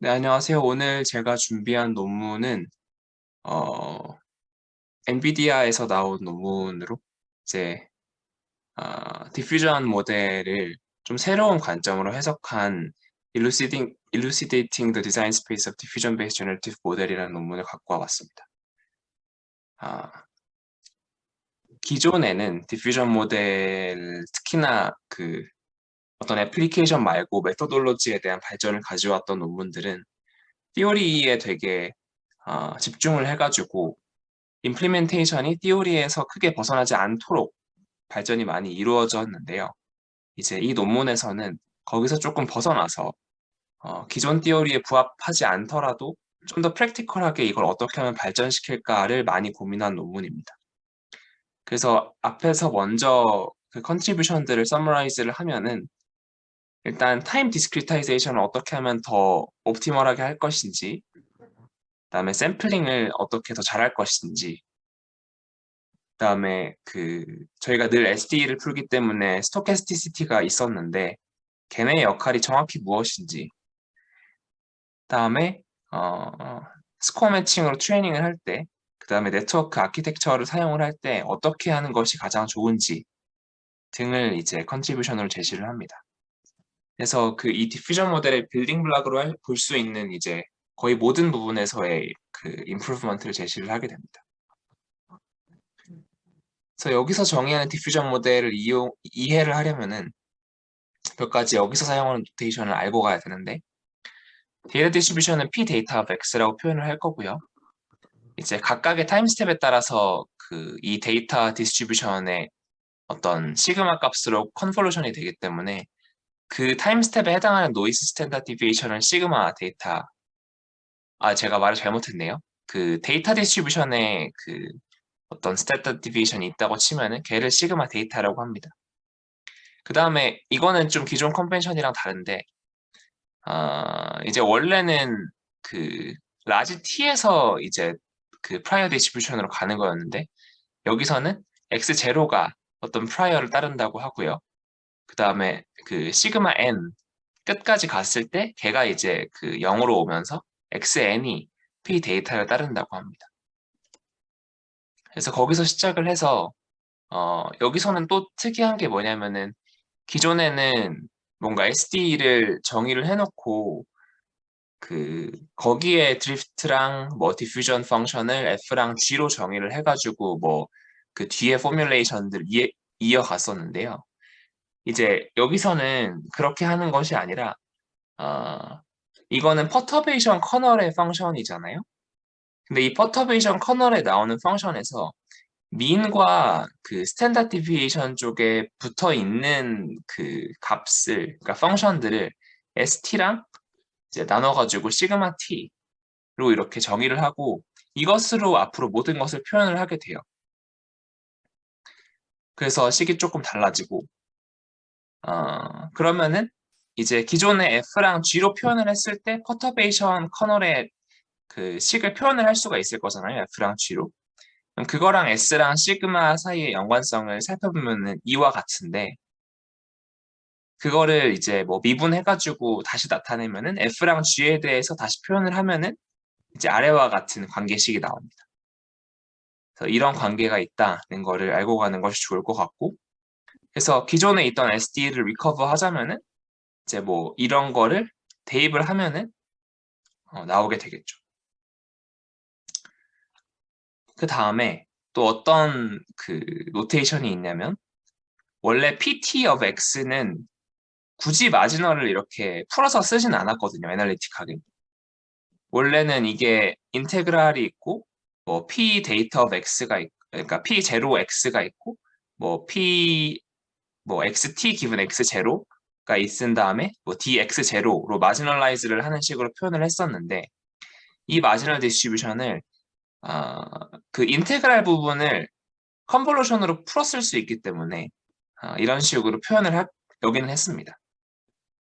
네, 안녕하세요. 오늘 제가 준비한 논문은 어, 엔비디아에서 나온 논문으로 이제 디퓨전 모델을 좀 새로운 관점으로 해석한 Elucidating the Design Space of Diffusion-Based Generative Model이라는 논문을 갖고 와봤습니다. 아, 기존에는 디퓨전 모델 특히나 그 어떤 애플리케이션 말고 메토돌로지에 대한 발전을 가져왔던 논문들은 티오리에 되게 집중을 해가지고 임플리멘테이션이 티오리에서 크게 벗어나지 않도록 발전이 많이 이루어졌는데요. 이제 이 논문에서는 거기서 조금 벗어나서 기존 티오리에 부합하지 않더라도 좀 더 프랙티컬하게 이걸 어떻게 하면 발전시킬까를 많이 고민한 논문입니다. 그래서 앞에서 먼저 그 컨트리뷰션들을 서머라이즈를 하면은 일단 타임 디스크리타이제이션을 어떻게 하면 더 옵티멀하게 할 것인지, 그다음에 샘플링을 어떻게 더 잘할 것인지, 그다음에 저희가 늘 SD를 풀기 때문에 스토캐스티시티가 있었는데 걔네의 역할이 정확히 무엇인지, 그다음에 스코어 매칭으로 트레이닝을 할 때, 그다음에 네트워크 아키텍처를 사용을 할 때 어떻게 하는 것이 가장 좋은지 등을 이제 컨트리뷰션으로 제시를 합니다. 그래서 이 디퓨전 모델의 빌딩 블록으로 볼 수 있는 이제 거의 모든 부분에서의 임프루브먼트를 제시를 하게 됩니다. 그래서 여기서 정의하는 디퓨전 모델을 이해를 하려면은 몇 가지 여기서 사용하는 노테이션을 알고 가야 되는데, 데이터 디스트리뷰션은 P 데이터 of X라고 표현을 할 거고요. 이제 각각의 타임 스텝에 따라서 이 데이터 디스트리뷰션의 어떤 시그마 값으로 컨볼루션이 되기 때문에 그 타임 스텝에 해당하는 노이즈 스탠다드 디비에이션은 시그마 데이터. 제가 말을 잘못했네요. 그 데이터 디스트리뷰션에 어떤 스탠다드 디비에이션이 있다고 치면은 걔를 시그마 데이터라고 합니다. 그 다음에 이거는 좀 기존 컨벤션이랑 다른데, 이제 원래는 라지 T에서 이제 프라이어 디스트리뷰션으로 가는 거였는데, 여기서는 X0가 어떤 프라이어를 따른다고 하고요. 그 다음에 시그마 N 끝까지 갔을 때 걔가 이제 0으로 오면서 XN이 P 데이터를 따른다고 합니다. 그래서 거기서 시작을 해서 여기서는 또 특이한 게 뭐냐면은 기존에는 뭔가 SD를 정의를 해놓고 거기에 드리프트랑 뭐 디퓨전 펑션을 F랑 G로 정의를 해가지고 뭐 뒤에 포뮬레이션들 이어갔었는데요. 이제 여기서는 그렇게 하는 것이 아니라 어, 이거는 퍼터베이션 커널의 펑션이잖아요. 근데 이 퍼터베이션 커널에 나오는 펑션에서 민과 스탠다드 디비에이션 쪽에 붙어 있는 값을, 그러니까 펑션들을 ST랑 이제 나눠가지고 시그마 T로 이렇게 정의를 하고 이것으로 앞으로 모든 것을 표현을 하게 돼요. 그래서 식이 조금 달라지고, 그러면은 이제 기존의 F랑 G로 표현을 했을 때 퍼터베이션 커널의 식을 표현을 할 수가 있을 거잖아요. F랑 G로. 그럼 그거랑 S랑 시그마 사이의 연관성을 살펴보면은 이와 같은데, 그거를 이제 뭐 미분해가지고 다시 나타내면은 F랑 G에 대해서 다시 표현을 하면은 이제 아래와 같은 관계식이 나옵니다. 그래서 이런 관계가 있다는 거를 알고 가는 것이 좋을 것 같고, 그래서 기존에 있던 SD를 리커버 하자면은 이제 뭐 이런 거를 대입을 하면은 나오게 되겠죠. 그 다음에 또 어떤 노테이션이 있냐면, 원래 PT of X는 굳이 마지널을 이렇게 풀어서 쓰진 않았거든요. 애널리틱하게. 원래는 이게 인테그랄이 있고 뭐 P 데이터 of X가 있고, 그러니까 P 제로 X가 있고 뭐 P 뭐 XT 기분 X0가 있은 다음에 뭐 DX0로 마지널라이즈를 하는 식으로 표현을 했었는데, 이 마지널 디스트리뷰션을 인테그랄 부분을 컨볼루션으로 풀었을 수 있기 때문에 이런 식으로 여기는 했습니다.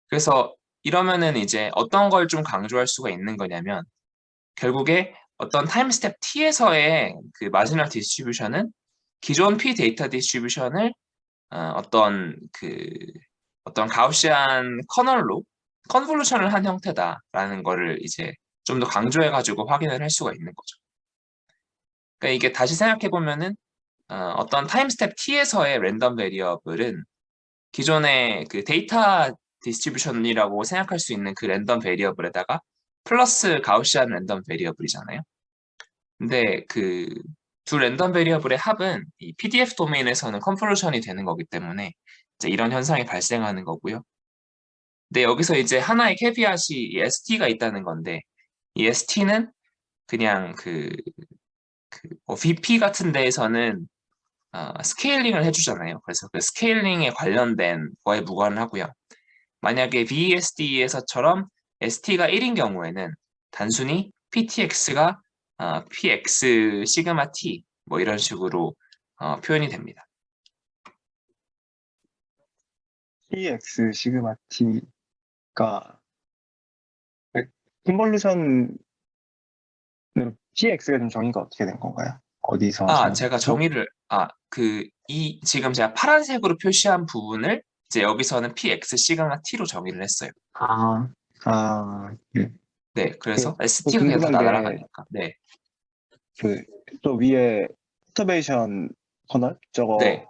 그래서 이러면은 이제 어떤 걸 좀 강조할 수가 있는 거냐면, 결국에 어떤 타임 스텝 T에서의 마지널 디스트리뷰션은 기존 P 데이터 디스트리뷰션을 어떤 가우시안 커널로 컨볼루션을 한 형태다라는 거를 이제 좀 더 강조해가지고 확인을 할 수가 있는 거죠. 그러니까 이게 다시 생각해 보면은 어떤 타임 스텝 t에서의 랜덤 베리어블은 기존의 그 데이터 디스트리뷰션이라고 생각할 수 있는 그 랜덤 베리어블에다가 플러스 가우시안 랜덤 베리어블이잖아요. 근데 그 두 랜덤 베리어블의 합은 이 PDF 도메인에서는 컨볼루션이 되는 거기 때문에 이제 이런 현상이 발생하는 거고요. 근데 여기서 이제 하나의 캐비앗이 이 ST가 있다는 건데 이 ST는 그냥 뭐 VP 같은 데에서는 스케일링을 해주잖아요. 그래서 그 스케일링에 관련된 거에 무관을 하고요. 만약에 VSD에서처럼 ST가 1인 경우에는 단순히 PTX가 PX 시그마 T 뭐 이런 식으로 표현이 됩니다. TX 시그마 T가 컨볼루션으로 TX가 좀 정의가 어떻게 된 건가요? 어디서 하시는 제가 거죠? 정의를 지금 제가 파란색으로 표시한 부분을 이제 여기서는 PX 시그마 T로 정의를 했어요. 아, 네. 네, 그래서 또 ST가 그냥 다 궁금한 게, 날아가니까. 네, 또 위에 퍼터베이션 커널? 네.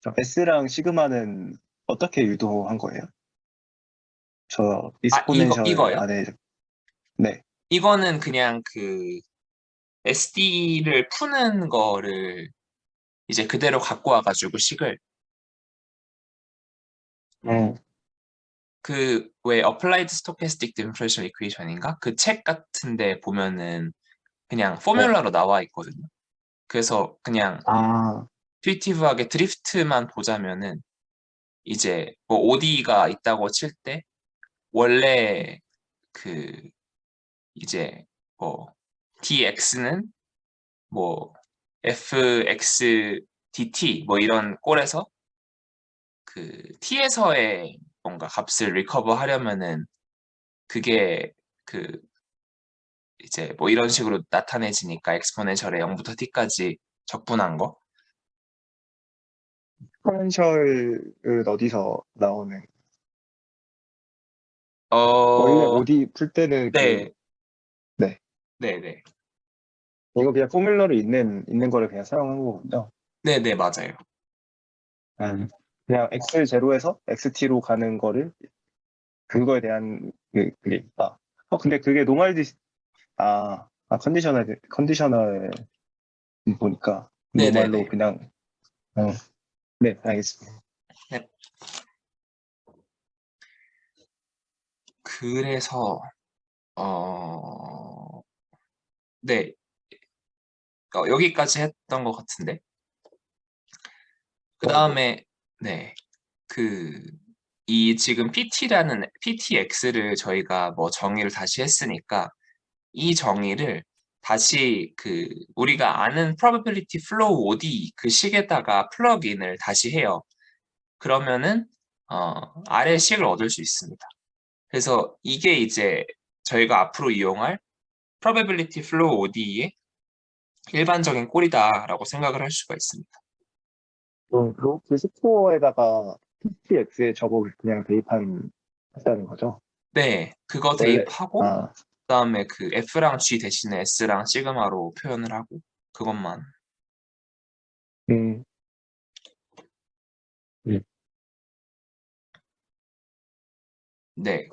저 S랑 시그마는 어떻게 유도한 거예요? 저 이거요? 익스포넨셜 안에, 네. 이거는 그냥 SD를 푸는 거를 이제 그대로 갖고 와가지고 식을 음, 왜 Applied Stochastic Differential Equation인가? 그 책 같은데 보면은 그냥 네. 포뮬러로 나와 있거든요. 그래서 그냥 아, 인투이티브하게 드리프트만 보자면은 이제 뭐 OD가 있다고 칠 때 원래 그 이제 뭐 dx는 뭐 fx dt 뭐 이런 꼴에서 그 t에서의 뭔가 값을 리커버 하려면은 그게 그 이제 뭐 이런 식으로 나타내지니까 엑스포넨셜의 0부터 t까지 적분한 거. 익스포넨셜은 어디서 나오는? 원래 어, OD 풀 때는 네, 네. 네, 네, 이거 그냥 포뮬러로 있는 거를 그냥 사용한 거군요. 네, 네, 맞아요. 그냥 X0에서 XT로 가는 거를, 그거에 대한 그게 있다. 근데 그게 컨디셔널 보니까 네, 네, 노말로 네. 그냥, 어, 네, 알겠습니다. 네. 그래서 어, 네, 여기까지 했던 것 같은데. 그 네네. 다음에 네, 그 이 지금 PTX를 저희가 뭐 정의를 다시 했으니까 이 정의를 다시 우리가 아는 probability flow OD 그 식에다가 플러그인을 다시 해요. 그러면은 아래 식을 얻을 수 있습니다. 그래서 이게 이제 저희가 앞으로 이용할 probability flow OD의 일반적인 꼴이다라고 생각을 할 수가 있습니다. 그 스코어에다가 PTX에 저거 그냥 했다는 거죠? 네, 그거 원래, 대입하고 아, 그다음에 그 F랑 G 대신에 S랑 시그마로 표현을 하고 그것만. 음, 음. 네.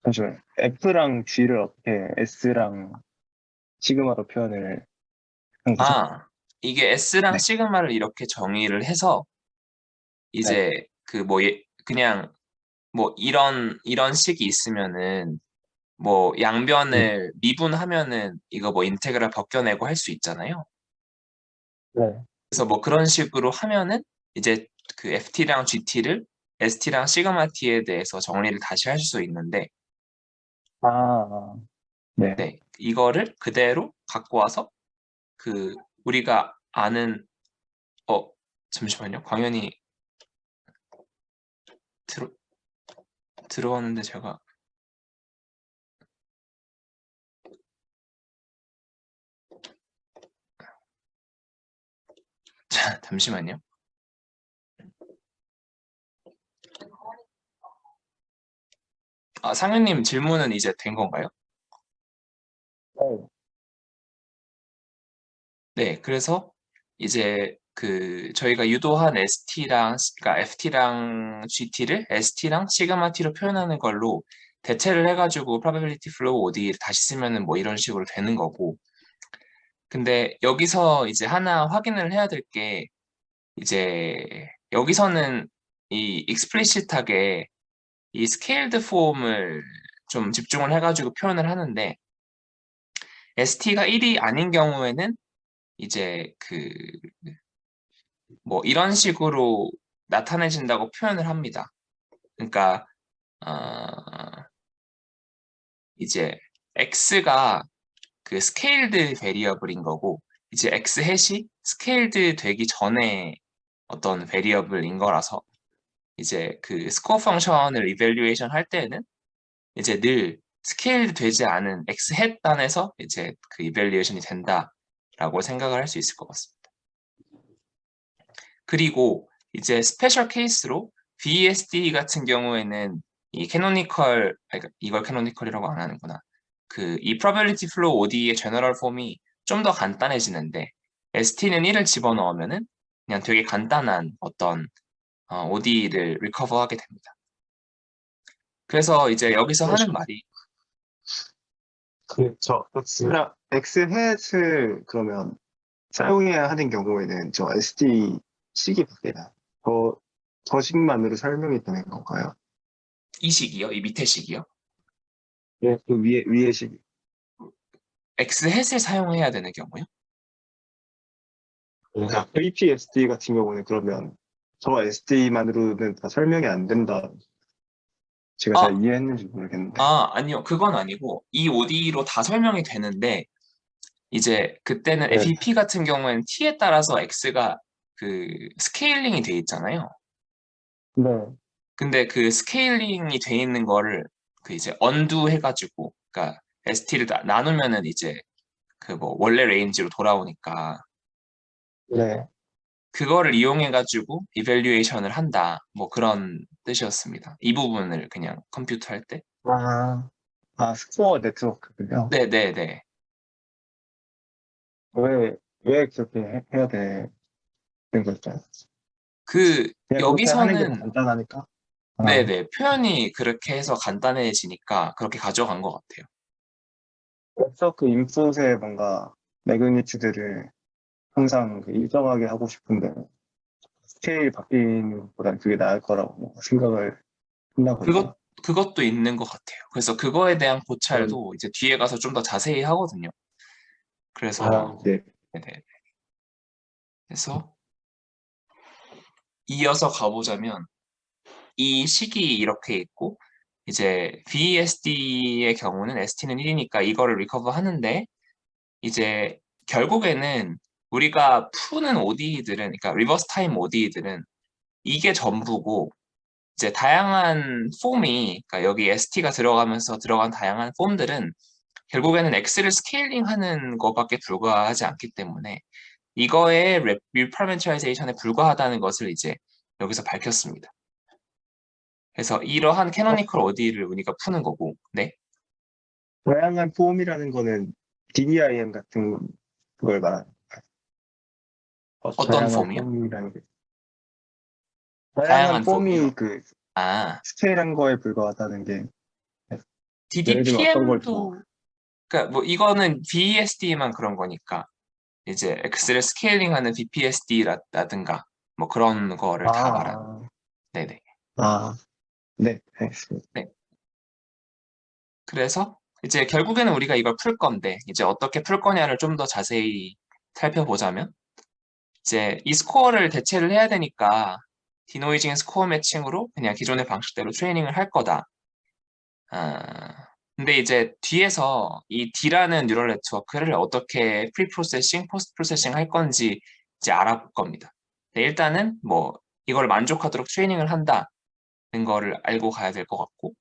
잠시만요. F랑 G를 어떻게 S랑 시그마로 표현을 한 거죠? 이게 S랑 네. 시그마를 이렇게 정의를 해서 네. 이제 그냥 뭐 이런 식이 있으면은 뭐 음, 양변을 미분하면은 이거 뭐 인테그랄 벗겨내고 할 수 있잖아요. 네. 그래서 뭐 그런 식으로 하면은 이제 그 FT랑 GT를 ST랑 시그마 T에 대해서 정리를 다시 할 수 있는데 아, 네. 네, 이거를 그대로 갖고 와서 우리가 아는 어 잠시만요. 광연이 들어 들어왔는데 제가 자, 잠시만요. 상현님 질문은 이제 된 건가요? 어, 네, 그래서 이제 저희가 유도한 그러니까 FT랑 GT를 ST랑 시그마 T로 표현하는 걸로 대체를 해가지고 probability flow ODE를 다시 쓰면은 뭐 이런 식으로 되는 거고. 근데 여기서 이제 하나 확인을 해야 될 게 이제 여기서는 이 explicit하게 이 scaled form을 좀 집중을 해가지고 표현을 하는데 ST가 1이 아닌 경우에는 이제 뭐 이런 식으로 나타내진다고 표현을 합니다. 그러니까 이제 x가 scaled variable인 거고 이제 x 햇이 scaled 되기 전에 어떤 variable인 거라서 이제 스코어 펑션을 evaluation 할 때는 이제 늘 scaled 되지 않은 x 햇 단에서 이제 evaluation이 된다라고 생각을 할 수 있을 것 같습니다. 그리고 이제 스페셜 케이스로 VSD 같은 경우에는 이 캐노니컬, 이걸 캐노니컬이라고 안 하는구나. 이 probability flow ODE의 제너럴 폼이 좀 더 간단해지는데 ST는 1을 집어넣으면은 그냥 되게 간단한 어떤 ODE를 리커버하게 됩니다. 그래서 이제 여기서 하는 말이 X 햇을 그러면 사용해야 하는 경우에는 저 SD 식이 바뀌나요? 저 식만으로 설명이 되는 건가요? 이 식이요, 이 밑에 식이요. 예, 그 위에 식이. X 햇을 사용해야 되는 경우요. 그러니까 VPSD 같은 경우는 그러면 저 SD만으로는 다 설명이 안 된다. 제가 아, 잘 이해했는지 모르겠는데. 아니요. 그건 아니고 이 ODE로 다 설명이 되는데 이제 그때는 네. FEP 같은 경우에는 T에 따라서 X가 스케일링이 돼 있잖아요. 네. 근데 스케일링이 돼 있는 거를 이제 언두 해가지고, 그러니까 ST를 나누면은 이제 뭐 원래 레인지로 돌아오니까 네. 그거를 이용해가지고 이밸류에이션을 한다. 뭐 그런 뜻이었습니다. 이 부분을 그냥 컴퓨터 할 때. 아, 스코어 네트워크군요. 네네네. 왜 그렇게 해야 되는 걸까요? 그냥 그렇게 하는 게 더 여기서는 간단하니까. 아, 네네. 표현이 그렇게 해서 간단해지니까 그렇게 가져간 것 같아요. 네트워크 인풋의 뭔가 매그니튜드를 항상 일정하게 하고 싶은데 스케일 바뀌는 것보단 그게 나을 거라고 생각을 했나 보네요. 그것도 있는 것 같아요. 그래서 그거에 대한 그럼, 고찰도 이제 뒤에 가서 좀 더 자세히 하거든요. 그래서, 네. 네네. 그래서 이어서 가보자면 이 식이 이렇게 있고, 이제 VSD의 경우는 ST는 1이니까 이거를 리커버 하는데, 이제 결국에는 우리가 푸는 ODE들은, 그러니까 리버스 타임 ODE들은 이게 전부고, 이제 다양한 폼이, 그러니까 여기 ST가 들어가면서 들어간 다양한 폼들은 결국에는 X를 스케일링하는 것밖에 불과하지 않기 때문에 이거의 리파라메트라이제이션에 불과하다는 것을 이제 여기서 밝혔습니다. 그래서 이러한 어, 캐노니컬 ODE를 우리가 푸는 거고, 네. 다양한 폼이라는 거는 DDIM 같은 걸 말하는 어떤 다양한 폼이요? 폼이라는 게 다양한 다양한 폼이요? 폼이 아, 스케일한 거에 불과하다는 게 예를 들면 어떤 걸 뭐, DDPM도, 그러니까 뭐 이거는 VSD만 그런 거니까 이제 X를 스케일링하는 VPSD라든가 뭐 그런 거를 다 말하는. 아, 네네. 아, 네, 알겠습니다. 네. 그래서 이제 결국에는 우리가 이걸 풀 건데 이제 어떻게 풀 거냐를 좀 더 자세히 살펴보자면 이제 이 스코어를 대체를 해야 되니까 디노이징 스코어 매칭으로 그냥 기존의 방식대로 트레이닝을 할 거다. 근데 이제 뒤에서 이 D라는 뉴럴 네트워크를 어떻게 프리 프로세싱, 포스트 프로세싱 할 건지 이제 알아볼 겁니다. 네, 일단은 뭐 이걸 만족하도록 트레이닝을 한다는 거를 알고 가야 될 것 같고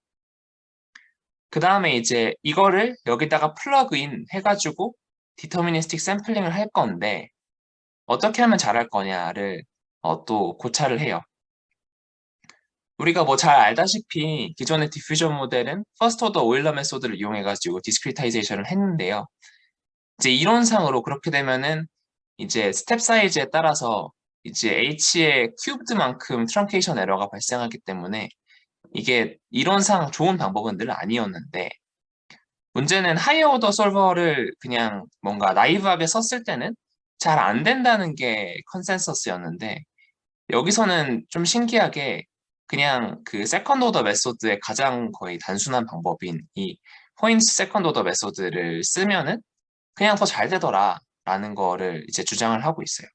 그 다음에 이제 이거를 여기다가 플러그인 해가지고 디터미니스틱 샘플링을 할 건데 어떻게 하면 잘할 거냐를 또 고찰을 해요. 우리가 뭐 잘 알다시피 기존의 디퓨전 모델은 퍼스트 오더 오일러 메소드를 이용해가지고 디스크리타이제이션을 했는데요. 이제 이론상으로 그렇게 되면은 이제 스텝 사이즈에 따라서 이제 H의 큐브드만큼 트렁케이션 에러가 발생하기 때문에 이게 이론상 좋은 방법은 늘 아니었는데 문제는 하이어 오더 솔버를 그냥 뭔가 나이브하게 썼을 때는 잘 안 된다는 게 컨센서스였는데 여기서는 좀 신기하게 그냥 그 세컨드 오더 메소드의 가장 거의 단순한 방법인 이 포인트 세컨드 오더 메소드를 쓰면은 그냥 더 잘 되더라 라는 거를 이제 주장을 하고 있어요.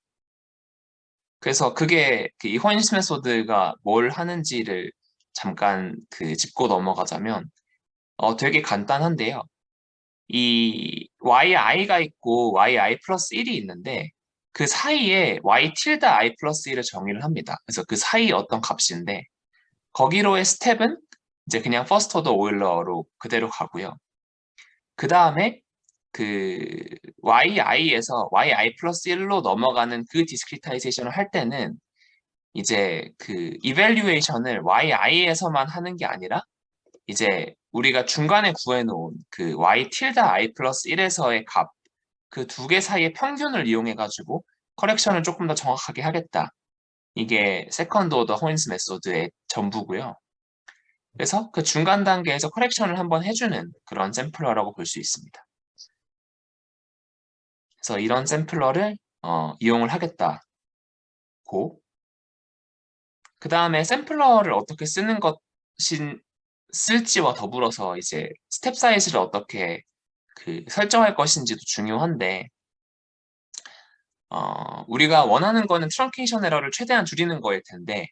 그래서 그게 이 호인스 메소드가 뭘 하는지를 잠깐 그 짚고 넘어가자면 되게 간단한데요. 이 yi가 있고 yi 플러스 1이 있는데 그 사이에 y tilde i 플러스 1을 정의를 합니다. 그래서 그 사이 어떤 값인데 거기로의 스텝은 이제 그냥 퍼스트 오더 오일러로 그대로 가고요. 그 다음에 그 yi에서 yi 플러스 1로 넘어가는 그 디스크리타이제이션을 할 때는 이제 그 이밸류에이션을 yi에서만 하는 게 아니라 이제 우리가 중간에 구해놓은 그 y tilde i 플러스 1에서의 값, 그 두 개 사이의 평균을 이용해가지고 커렉션을 조금 더 정확하게 하겠다. 이게 세컨드 오더 호인스 메소드의 전부고요. 그래서 그 중간 단계에서 커렉션을 한번 해주는 그런 샘플러라고 볼 수 있습니다. 그래서 이런 샘플러를 이용을 하겠다고 그 다음에 샘플러를 어떻게 쓰는 것인 쓸지와 더불어서 이제 스텝 사이즈를 어떻게 그 설정할 것인지도 중요한데 우리가 원하는 거는 트렁케이션 에러를 최대한 줄이는 거일 텐데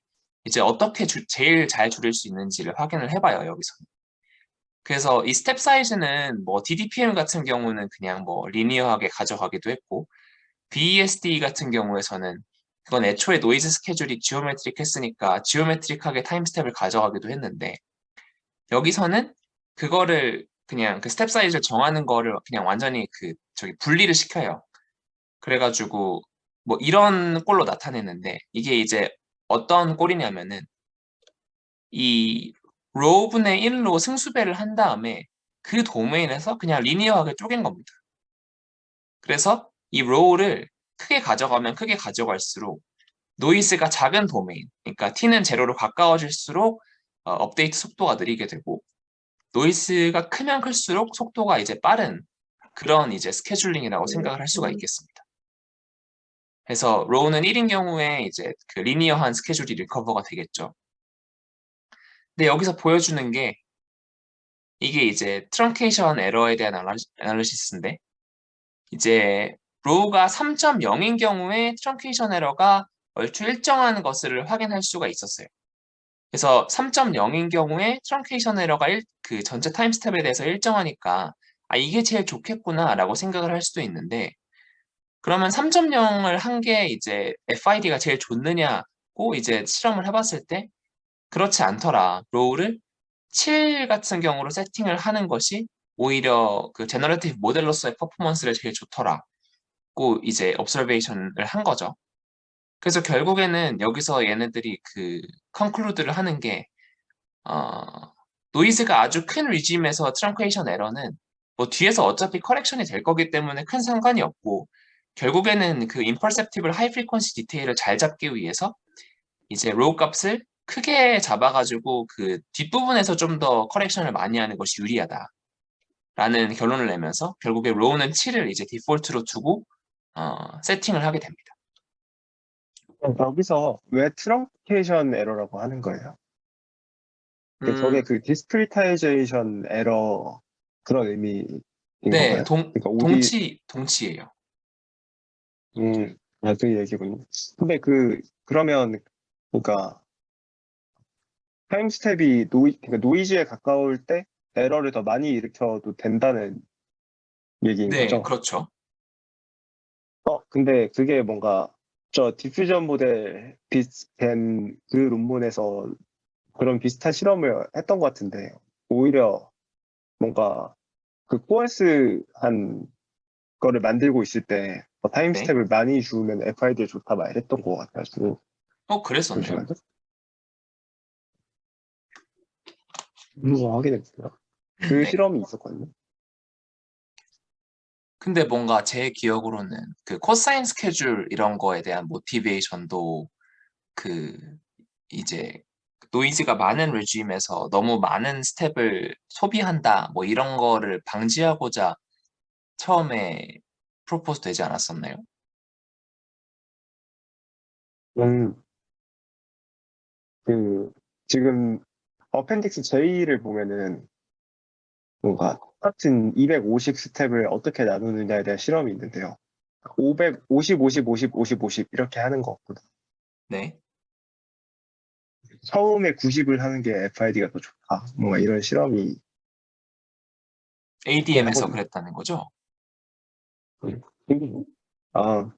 이제 어떻게 제일 잘 줄일 수 있는지를 확인을 해봐요 여기서. 그래서 이 스텝 사이즈는 뭐 DDPM 같은 경우는 그냥 뭐 리니어하게 가져가기도 했고 BESD 같은 경우에서는 그건 애초에 노이즈 스케줄이 지오메트릭 했으니까 지오메트릭하게 타임 스텝을 가져가기도 했는데 여기서는 그거를 그냥 그 스텝 사이즈를 정하는 거를 그냥 완전히 그 저기 분리를 시켜요. 그래가지고 뭐 이런 꼴로 나타내는데 이게 이제 어떤 꼴이냐면은 이 로우분의 1로 승수배를 한 다음에 그 도메인에서 그냥 리니어하게 쪼갠 겁니다. 그래서 이 로우를 크게 가져가면 크게 가져갈수록 노이즈가 작은 도메인, 그러니까 t는 제로로 가까워질수록 업데이트 속도가 느리게 되고 노이즈가 크면 클수록 속도가 이제 빠른 그런 이제 스케줄링이라고 생각을 할 수가 있겠습니다. 그래서 로우는 1인 경우에 이제 그 리니어한 스케줄이 리커버가 되겠죠. 근데 여기서 보여주는 게 이게 이제 트렁케이션 에러에 대한 애널리시스인데 이제 로우가 3.0인 경우에 트렁케이션 에러가 얼추 일정한 것을 확인할 수가 있었어요. 그래서 3.0인 경우에 트렁케이션 에러가 그 전체 타임 스텝에 대해서 일정하니까 이게 제일 좋겠구나라고 생각을 할 수도 있는데 그러면 3.0을 한 게 이제 FID가 제일 좋느냐고 이제 실험을 해봤을 때 그렇지 않더라. 로우를 7 같은 경우로 세팅을 하는 것이 오히려 그 제너레이티브 모델로서의 퍼포먼스를 제일 좋더라고 이제 observation을 한 거죠. 그래서 결국에는 여기서 얘네들이 그 컨클루드를 하는 게 노이즈가 아주 큰 리짐에서 트렁케이션 에러는 뭐 뒤에서 어차피 커렉션이 될 거기 때문에 큰 상관이 없고 결국에는 그 imperceptible high frequency 디테일을 잘 잡기 위해서 이제 로우 값을 크게 잡아가지고 그 뒷부분에서 좀 더 커렉션을 많이 하는 것이 유리하다. 라는 결론을 내면서 결국에 로우는 7을 이제 디폴트로 두고 세팅을 하게 됩니다. 여기서 왜 트렁케이션 에러라고 하는 거예요? 저게 음, 그 디스크리타이제이션 에러 그런 의미인 네, 건가요? 그러니까 동치예요. 그 얘기군요. 근데 그러면, 그러니까, 타임 스텝이 그러니까 노이즈에 가까울 때 에러를 더 많이 일으켜도 된다는 얘기인 네, 거죠? 그렇죠. 근데 그게 뭔가, 저 디퓨전 모델 비슷한 그 논문에서 그런 비슷한 실험을 했던 것 같은데, 오히려 뭔가 그 코어스한 거를 만들고 있을 때 타임 네. 스텝을 많이 주면 FID에 좋다 말 했던 것 같아가지고 그랬었나요? 잠시만요. 확인해볼게요. 그 네. 실험이 있었거든요. 근데 뭔가 제 기억으로는 그 코사인 스케줄 이런 거에 대한 모티베이션도 그 이제 노이즈가 많은 레지임에서 너무 많은 스텝을 소비한다 뭐 이런 거를 방지하고자 처음에 프로포즈 되지 않았었나요? 음, 그, 지금 어펜딕스 J를 보면은 뭔가 똑같은 250 스텝을 어떻게 나누느냐에 대한 실험이 있는데요. 500, 50, 50, 50, 50, 50 이렇게 하는 것보다 네. 처음에 90을 하는 게 FID가 더 좋다. 뭔가 이런 실험이 있긴 ADM에서 하거든요. 그랬다는 거죠? 아,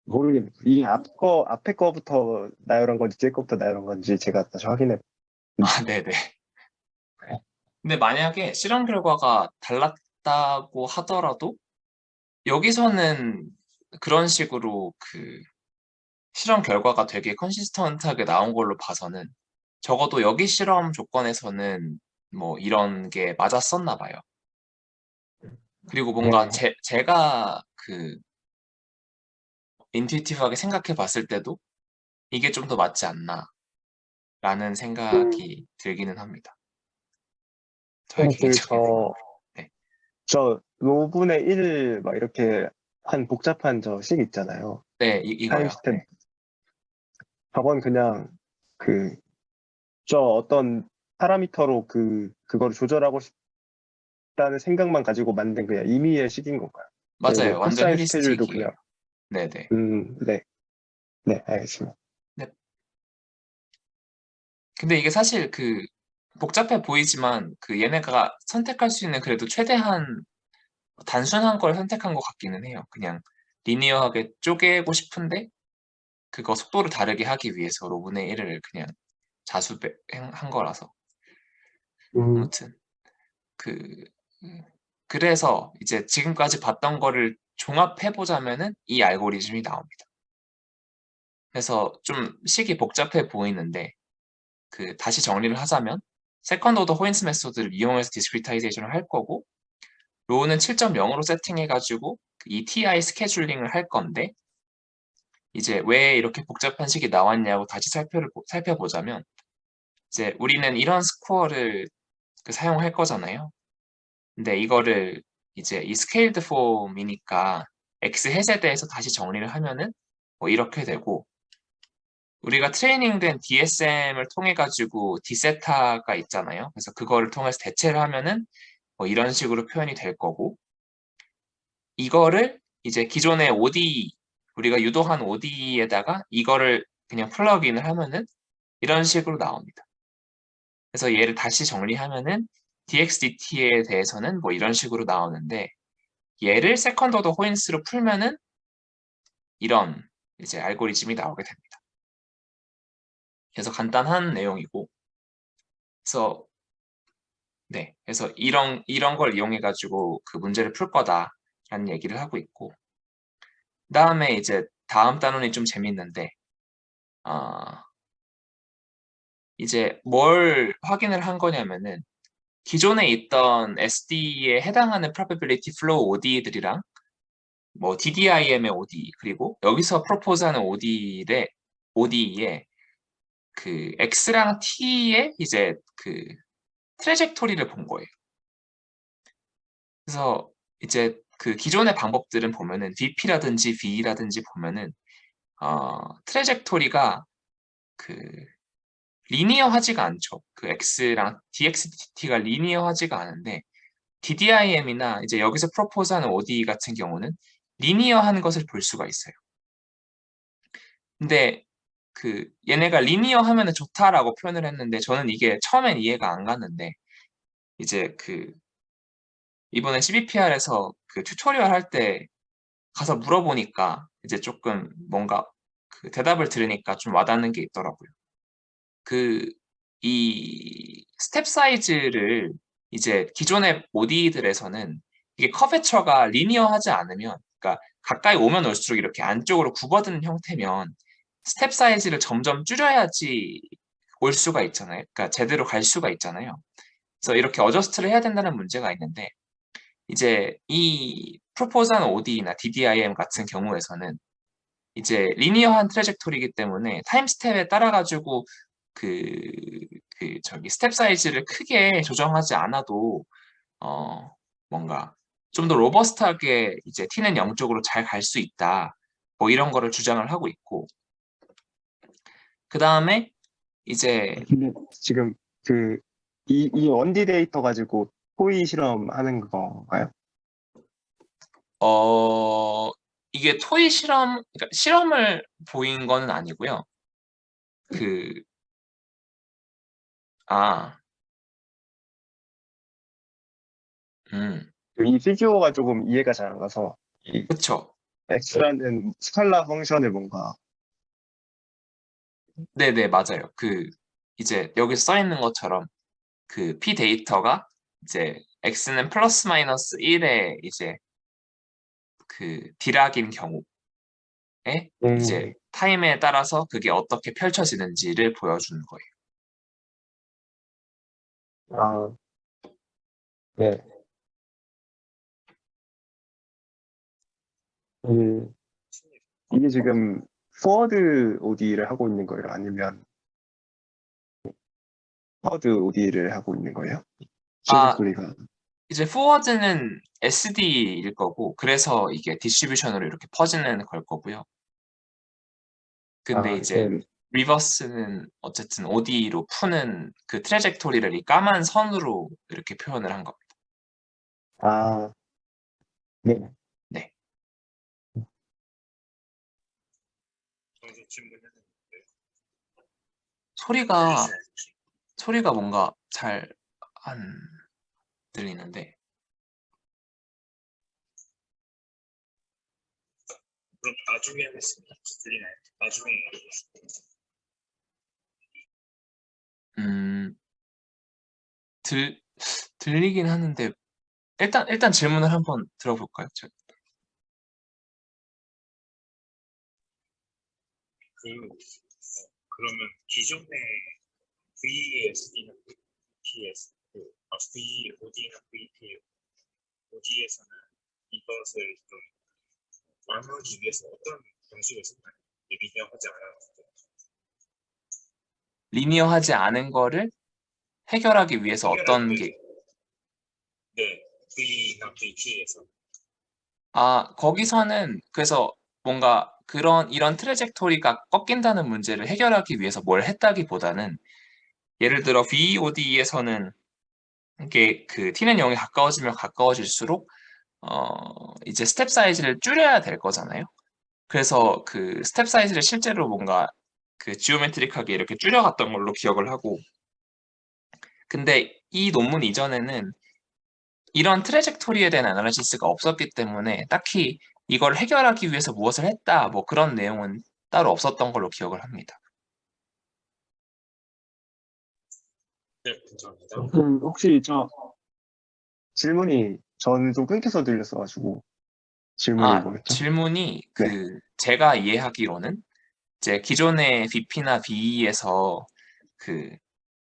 모르겠네요. 이게 앞에 거부터 나열한 건지 뒤에 거부터 나열한 건지 제가 다시 확인해. 아, 네네. 근데 만약에 실험 결과가 달랐다고 하더라도 여기서는 그런 식으로 그 실험 결과가 되게 컨시스턴트하게 나온 걸로 봐서는 적어도 여기 실험 조건에서는 뭐 이런 게 맞았었나 봐요. 그리고 뭔가 네. 제가 그 인투이티브하게 생각해 봤을 때도 이게 좀 더 맞지 않나 라는 생각이 들기는 합니다. 저의 그, 개인적인 생각으로. 저, 네. 저, 로분의 1, 막 이렇게 한 복잡한 저 식 있잖아요. 네, 타임 이거요. 스텝. 네. 저건 그냥 그, 저 어떤 파라미터로 그거를 조절하고 싶다는 생각만 가지고 만든 그냥 임의의 식인 건가요? 네, 뭐 맞아요. 완전 코사인 스케줄도 휴리스틱이에요. 그냥, 네네. 네, 네, 알겠습니다. 네. 근데 이게 사실 그 복잡해 보이지만 그 얘네가 선택할 수 있는 그래도 최대한 단순한 걸 선택한 것 같기는 해요. 그냥 리니어하게 쪼개고 싶은데 그거 속도를 다르게 하기 위해서 로분의 1을 그냥 자수한 거라서. 음, 아무튼 그 그래서 이제 지금까지 봤던 거를 종합해 보자면은 이 알고리즘이 나옵니다. 그래서 좀 식이 복잡해 보이는데 그 다시 정리를 하자면 세컨드 오더 호인스 메소드를 이용해서 디스크리타이제이션을 할 거고 로우는 7.0으로 세팅해 가지고 이 TI 스케줄링을 할 건데 이제 왜 이렇게 복잡한 식이 나왔냐고 다시 살펴보자면 이제 우리는 이런 스코어를 그 사용할 거잖아요. 근데 이거를 이제 이 스케일드 폼이니까 X 햇에 대해서 다시 정리를 하면은 뭐 이렇게 되고 우리가 트레이닝된 DSM을 통해 가지고 디세타가 있잖아요. 그래서 그거를 통해서 대체를 하면은 뭐 이런 식으로 표현이 될 거고 이거를 이제 기존의 ODE 우리가 유도한 ODE에다가 이거를 그냥 플러그인을 하면은 이런 식으로 나옵니다. 그래서 얘를 다시 정리하면은 DXDT에 대해서는 뭐 이런 식으로 나오는데 얘를 세컨드 오더 호인스로 풀면은 이런 이제 알고리즘이 나오게 됩니다. 그래서 간단한 내용이고 그래서 네, 그래서 이런 걸 이용해 가지고 그 문제를 풀 거다라는 얘기를 하고 있고 그다음에 이제 다음 단원이 좀 재밌는데 아 이제 뭘 확인을 한 거냐면은 기존에 있던 SD에 해당하는 probability flow ODE들이랑 뭐 DDIM의 ODE 그리고 여기서 프로포즈하는 ODE의 그 X랑 T의 이제 그 트래젝토리를 본 거예요. 그래서 이제 그 기존의 방법들은 보면은 DP라든지 V라든지 보면은 트래젝토리가 그 리니어하지가 않죠. 그 X랑 DXT가 리니어하지가 않은데 DDIM이나 이제 여기서 프로포즈하는 ODE 같은 경우는 리니어한 것을 볼 수가 있어요. 근데 그 얘네가 리니어 하면은 좋다라고 표현을 했는데 저는 이게 처음엔 이해가 안 갔는데 이제 그 이번에 CBPR에서 그 튜토리얼 할 때 가서 물어보니까 이제 조금 뭔가 그 대답을 들으니까 좀 와닿는 게 있더라고요. 그 이 스텝 사이즈를 이제 기존의 ODE들에서는 이게 커베처가 리니어하지 않으면 그러니까 가까이 오면 올수록 이렇게 안쪽으로 굽어드는 형태면 스텝 사이즈를 점점 줄여야지 올 수가 있잖아요. 그러니까 제대로 갈 수가 있잖아요. 그래서 이렇게 어저스트를 해야 된다는 문제가 있는데 이제 이 프로포즈한 ODE나 DDIM 같은 경우에서는 이제 리니어한 트래젝토리이기 때문에 타임 스텝에 따라 가지고 그, 저기 스텝 사이즈를 크게 조정하지 않아도 뭔가 좀 더 로버스트하게 이제 T는 0 쪽으로 잘 갈 수 있다. 뭐 이런 거를 주장을 하고 있고 그 다음에 이제 근데 지금 이 원디 데이터 가지고 토이 실험하는 건가요? 어 이게 토이 실험 그러니까 실험을 보인 거는 아니고요. 그 아, 음, 이 피규어가 조금 이해가 잘 안 가서 이 그쵸. X라는 스칼라 펑션을 뭔가 네네, 맞아요. 이제 여기 써 있는 것처럼 P 데이터가 이제 X는 플러스 마이너스 1의 이제 디락인 경우에 이제 음, 타임에 따라서 그게 어떻게 펼쳐지는지를 보여주는 거예요. 아, 네. 음, 이게 지금 포워드 OD를 하고 있는 거예요? 아니면 하워드 OD를 하고 있는 거예요? 아, 트레젝토리가. 이제 forward는 SD일 거고, 그래서 이게 디스트리뷰션으로 이렇게 퍼지는 걸 거고요. 근데 아, 이제 네. 리버스는 어쨌든 OD로 푸는 그 트래젝토리를 이 까만 선으로 이렇게 표현을 한 겁니다. 아, 네. 네. 소리가, 소리가 뭔가 잘 안 들리는데. 그럼 나중에 하겠습니다. 들리나요? 나중에 음, 들, 들리긴 하는데, 일단 질문을 한번 들어볼까요? 그러면 기존의 VSD나 VPS, VOD나 VP, OD에서는 이것을 좀 나누기 위해서 어떤 방식을 썼나요? 리니어하지 않았는데. 리니어하지 않은 거를 해결하기 위해서 해결하기 어떤 게, 위해서 네, V나 VP에서 거기서는 그래서 뭔가 이런 트래젝토리가 꺾인다는 문제를 해결하기 위해서 뭘 했다기보다는 예를 들어 VOD에서는 이게 T는 0에 가까워지면 가까워질수록 이제 스텝 사이즈를 줄여야 될 거잖아요. 그래서 그 스텝 사이즈를 실제로 뭔가 지오메트릭하게 이렇게 줄여갔던 걸로 기억을 하고 근데 이 논문 이전에는 이런 트래젝토리에 대한 애널리시스가 없었기 때문에 딱히 이걸 해결하기 위해서 무엇을 했다 뭐 그런 내용은 따로 없었던 걸로 기억을 합니다. 네, 감사합니다. 혹시 저 질문이 저는 좀 끊겨서 들렸어가지고 질문이 뭐였죠? 질문이 네. 제가 이해하기로는 이제 기존의 VP나 BE에서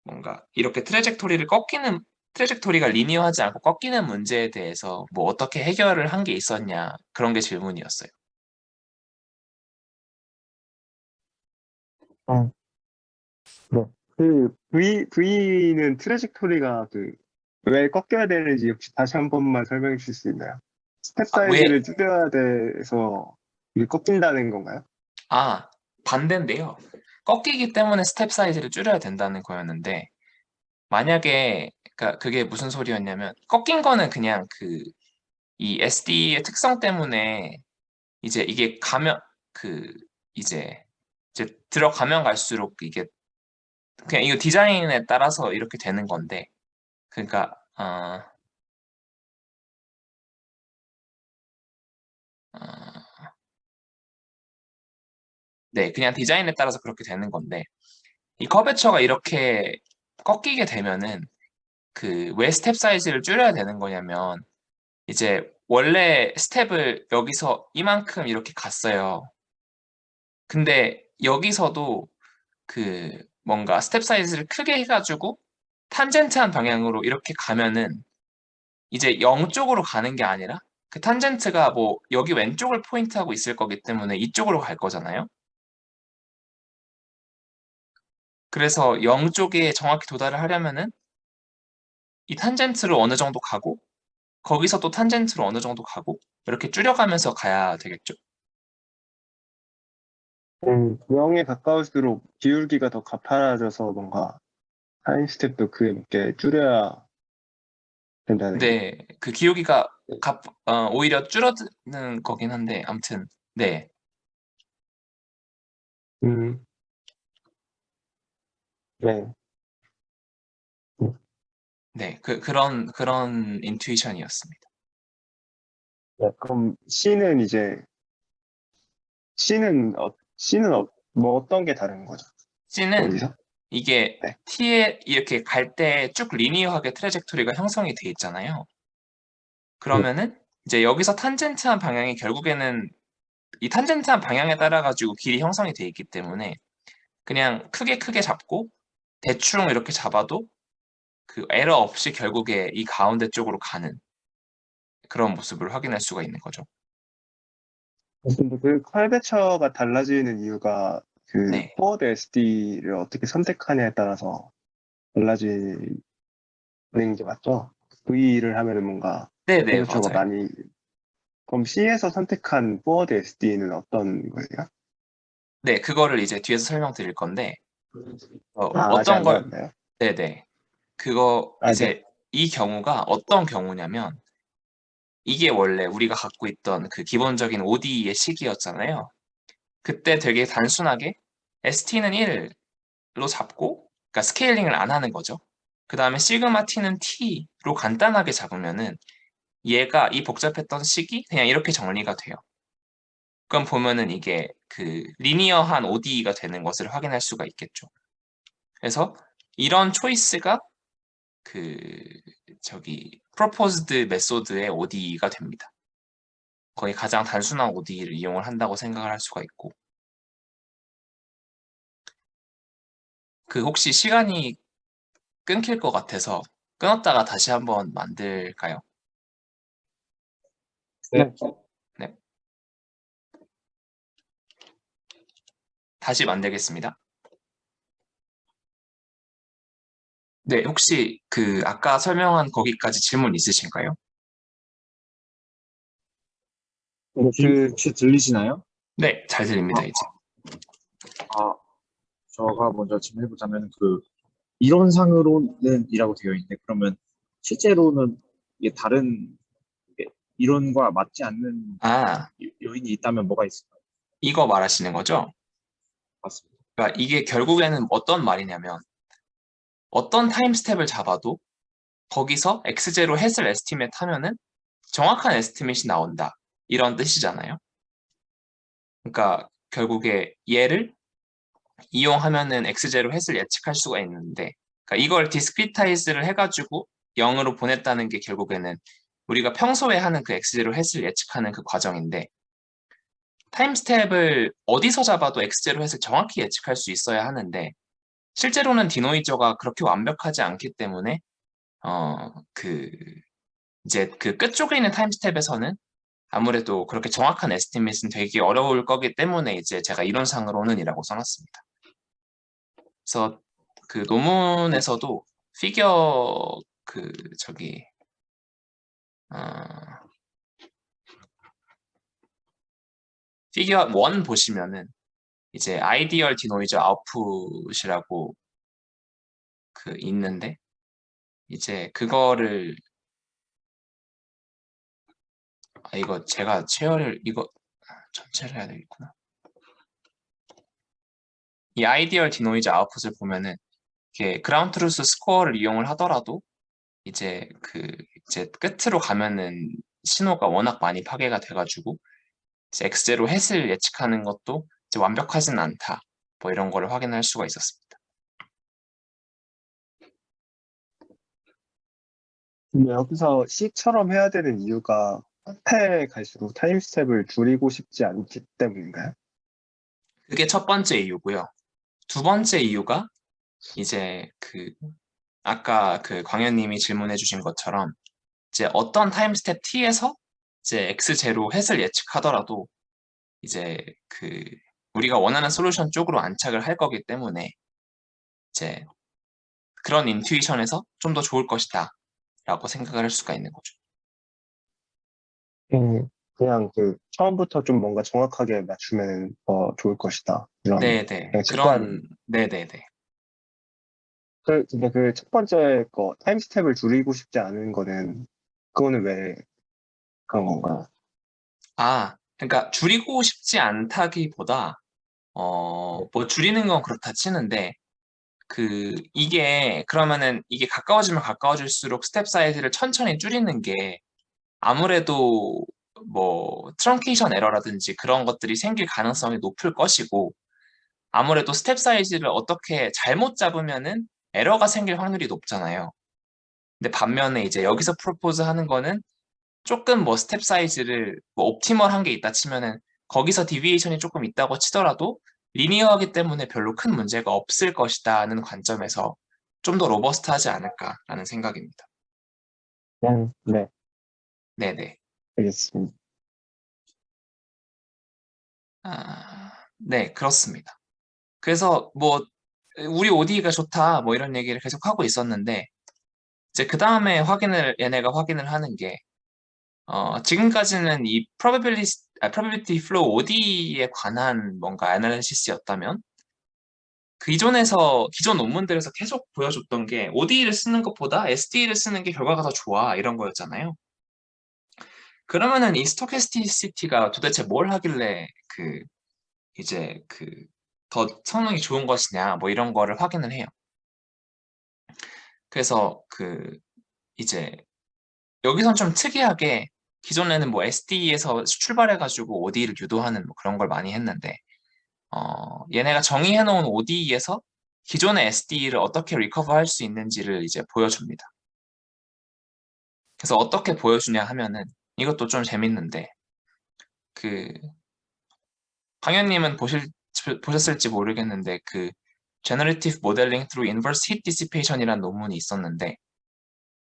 뭔가 이렇게 트래젝토리가 리니어하지 않고 꺾이는 문제에 대해서 뭐 어떻게 해결을 한 게 있었냐 그런 게 질문이었어요. 어, 네. V는 트레젝토리가 왜 꺾여야 되는지 혹시 다시 한 번만 설명해 주실 수 있나요? 스텝 왜? 사이즈를 줄여야 돼서 이게 꺾인다는 건가요? 반대인데요. 꺾이기 때문에 스텝 사이즈를 줄여야 된다는 거였는데 만약에 그러니까 그게 무슨 소리였냐면 꺾인 거는 그냥 이 SD의 특성 때문에 이제 이게 가면 그 이제 들어가면 갈수록 이게 그냥 이거 디자인에 따라서 이렇게 되는 건데 그러니까 어, 네 그냥 디자인에 따라서 그렇게 되는 건데 이 커베처가 이렇게 꺾이게 되면은 왜 스텝 사이즈를 줄여야 되는 거냐면 이제 원래 스텝을 여기서 이만큼 이렇게 갔어요. 근데 여기서도 뭔가 스텝 사이즈를 크게 해가지고 탄젠트한 방향으로 이렇게 가면은 이제 0 쪽으로 가는 게 아니라 그 탄젠트가 뭐 여기 왼쪽을 포인트하고 있을 거기 때문에 이쪽으로 갈 거잖아요. 그래서 0 쪽에 정확히 도달을 하려면은 이 탄젠트로 어느 정도 가고 거기서 또 탄젠트로 어느 정도 가고 이렇게 줄여가면서 가야 되겠죠. 0에 가까울수록 기울기가 더 가파라져서 뭔가 타임 스텝도 그에 맞게 줄여야 된다는 게. 네, 그 기울기가 오히려 줄어드는 거긴 한데 아무튼 네, 음, 네. 네, 그런 인투이션이었습니다. 네, 그럼 C는 뭐 어떤 게 다른 거죠? C는 어디서? 이게 네. T에 이렇게 갈 때 쭉 리니어하게 트래젝토리가 형성이 돼 있잖아요. 네. 그러면은 이제 여기서 탄젠트한 방향이 결국에는 이 탄젠트한 방향에 따라 가지고 길이 형성이 돼 있기 때문에 그냥 크게 잡고 대충 이렇게 잡아도 그 에러 없이 결국에 이 가운데 쪽으로 가는 그런 모습을 확인할 수가 있는 거죠. 근데 그 컬베처가 달라지는 이유가 그 네. 포워드 SD를 어떻게 선택하냐에 따라서 달라지는 게 맞죠? V를 하면은 뭔가 네네, 컬베처가 맞아요. 많이. 그럼 C에서 선택한 포워드 SD는 어떤 거예요? 네, 그거를 이제 뒤에서 설명드릴 건데 아직 어떤 안 걸 나왔나요? 네네. 그거 아, 네. 이제 이 경우가 어떤 경우냐면 이게 원래 우리가 갖고 있던 그 기본적인 ODE의 식이었잖아요. 그때 되게 단순하게 ST는 1로 잡고 그러니까 스케일링을 안 하는 거죠. 그 다음에 시그마 T는 T로 간단하게 잡으면은 얘가 이 복잡했던 식이 그냥 이렇게 정리가 돼요. 그럼 보면은 이게 그 리니어한 ODE가 되는 것을 확인할 수가 있겠죠. 그래서 이런 초이스가 그 저기 proposed 메소드의 ODE가 됩니다. 거의 가장 단순한 ODE를 이용을 한다고 생각을 할 수가 있고 그 혹시 시간이 끊길 것 같아서 끊었다가 다시 한번 만들까요? 네. 네, 다시 만들겠습니다. 네, 혹시 그 아까 설명한 거기까지 질문 있으신가요? 혹시 들리시나요? 네, 잘 들립니다, 이제. 아, 저가 먼저 질문해보자면 이론상으로는 이라고 되어 있는데 그러면 실제로는 이게 다른 이론과 맞지 않는 아, 요인이 있다면 뭐가 있을까요? 이거 말하시는 거죠? 맞습니다. 그러니까 이게 결국에는 어떤 말이냐면 어떤 타임 스텝을 잡아도 거기서 X0 햇을 에스티메이트 하면은 정확한 에스티메이트이 나온다. 이런 뜻이잖아요. 그러니까 결국에 얘를 이용하면은 X0 햇을 예측할 수가 있는데 그러니까 이걸 디스크리타이즈를 해가지고 0으로 보냈다는 게 결국에는 우리가 평소에 하는 그 X0 햇을 예측하는 그 과정인데 타임 스텝을 어디서 잡아도 X0 햇을 정확히 예측할 수 있어야 하는데 실제로는 디노이저가 그렇게 완벽하지 않기 때문에 그 이제 그 끝쪽에 있는 타임 스텝에서는 아무래도 그렇게 정확한 에스티메이트는 되게 어려울 거기 때문에 이제 제가 이론상으로는 이라고 써놨습니다. 그래서 그 논문에서도 피겨 그 저기 어, 피겨 1 보시면은 이제 아이디얼 디노이즈 아웃풋이라고 그 있는데 이제 그거를 이거 제가 체어를 이거 전체를 해야 되겠구나. 이 아이디얼 디노이즈 아웃풋을 보면은 이렇게 그라운드 트루스 스코어를 이용을 하더라도 이제 끝으로 가면은 신호가 워낙 많이 파괴가 돼가지고 이제 X0 햇을 예측하는 것도 이제 완벽하진 않다. 뭐 이런 거를 확인할 수가 있었습니다. 근데 여기서 C처럼 해야 되는 이유가 끝에 갈수록 타임 스텝을 줄이고 싶지 않기 때문인가요? 그게 첫 번째 이유고요. 두 번째 이유가 이제 아까 광현님이 질문해 주신 것처럼 이제 어떤 타임 스텝 t에서 이제 x0 햇을 예측하더라도 이제 우리가 원하는 솔루션 쪽으로 안착을 할 거기 때문에 이제 그런 인투이션에서 좀 더 좋을 것이다 라고 생각을 할 수가 있는 거죠. 그냥 처음부터 좀 뭔가 정확하게 맞추면 더 좋을 것이다. 이런 네네. 그냥 직관. 네네네. 근데 첫 번째 거 타임 스텝을 줄이고 싶지 않은 거는 그거는 왜 그런 건가요? 그러니까 줄이고 싶지 않다기보다 뭐 줄이는 건 그렇다 치는데 그러면은 이게 가까워지면 가까워질수록 스텝 사이즈를 천천히 줄이는 게 아무래도 뭐 트렁케이션 에러라든지 그런 것들이 생길 가능성이 높을 것이고 아무래도 스텝 사이즈를 어떻게 잘못 잡으면은 에러가 생길 확률이 높잖아요. 근데 반면에 이제 여기서 프로포즈 하는 거는 조금 뭐 스텝 사이즈를 뭐 옵티멀한 게 있다 치면은 거기서 디비에이션이 조금 있다고 치더라도 리니어하기 때문에 별로 큰 문제가 없을 것이다는 관점에서 좀 더 로버스트하지 않을까라는 생각입니다. 네, 네네. 알겠습니다. 네, 그렇습니다. 그래서 뭐 우리 ODE가 좋다 뭐 이런 얘기를 계속 하고 있었는데 이제 그 다음에 얘네가 확인을 하는 게 지금까지는 이 probability flow ODE에 관한 뭔가 애널리시스였다면 기존 논문들에서 계속 보여줬던 게 ODE를 쓰는 것보다 SD를 쓰는 게 결과가 더 좋아 이런 거였잖아요. 그러면은 이 스토캐스티시티가 도대체 뭘 하길래 이제 더 성능이 좋은 것이냐 뭐 이런 거를 확인을 해요. 그래서 이제 여기선 좀 특이하게 기존에는 뭐 SD에서 출발해가지고 ODE를 유도하는 뭐 그런 걸 많이 했는데 얘네가 정의해놓은 ODE에서 기존의 SD를 어떻게 리커버 할 수 있는지를 이제 보여줍니다. 그래서 어떻게 보여주냐 하면은 이것도 좀 재밌는데 강현님은 보셨을지 모르겠는데 Generative Modeling through Inverse Heat Dissipation이라는 논문이 있었는데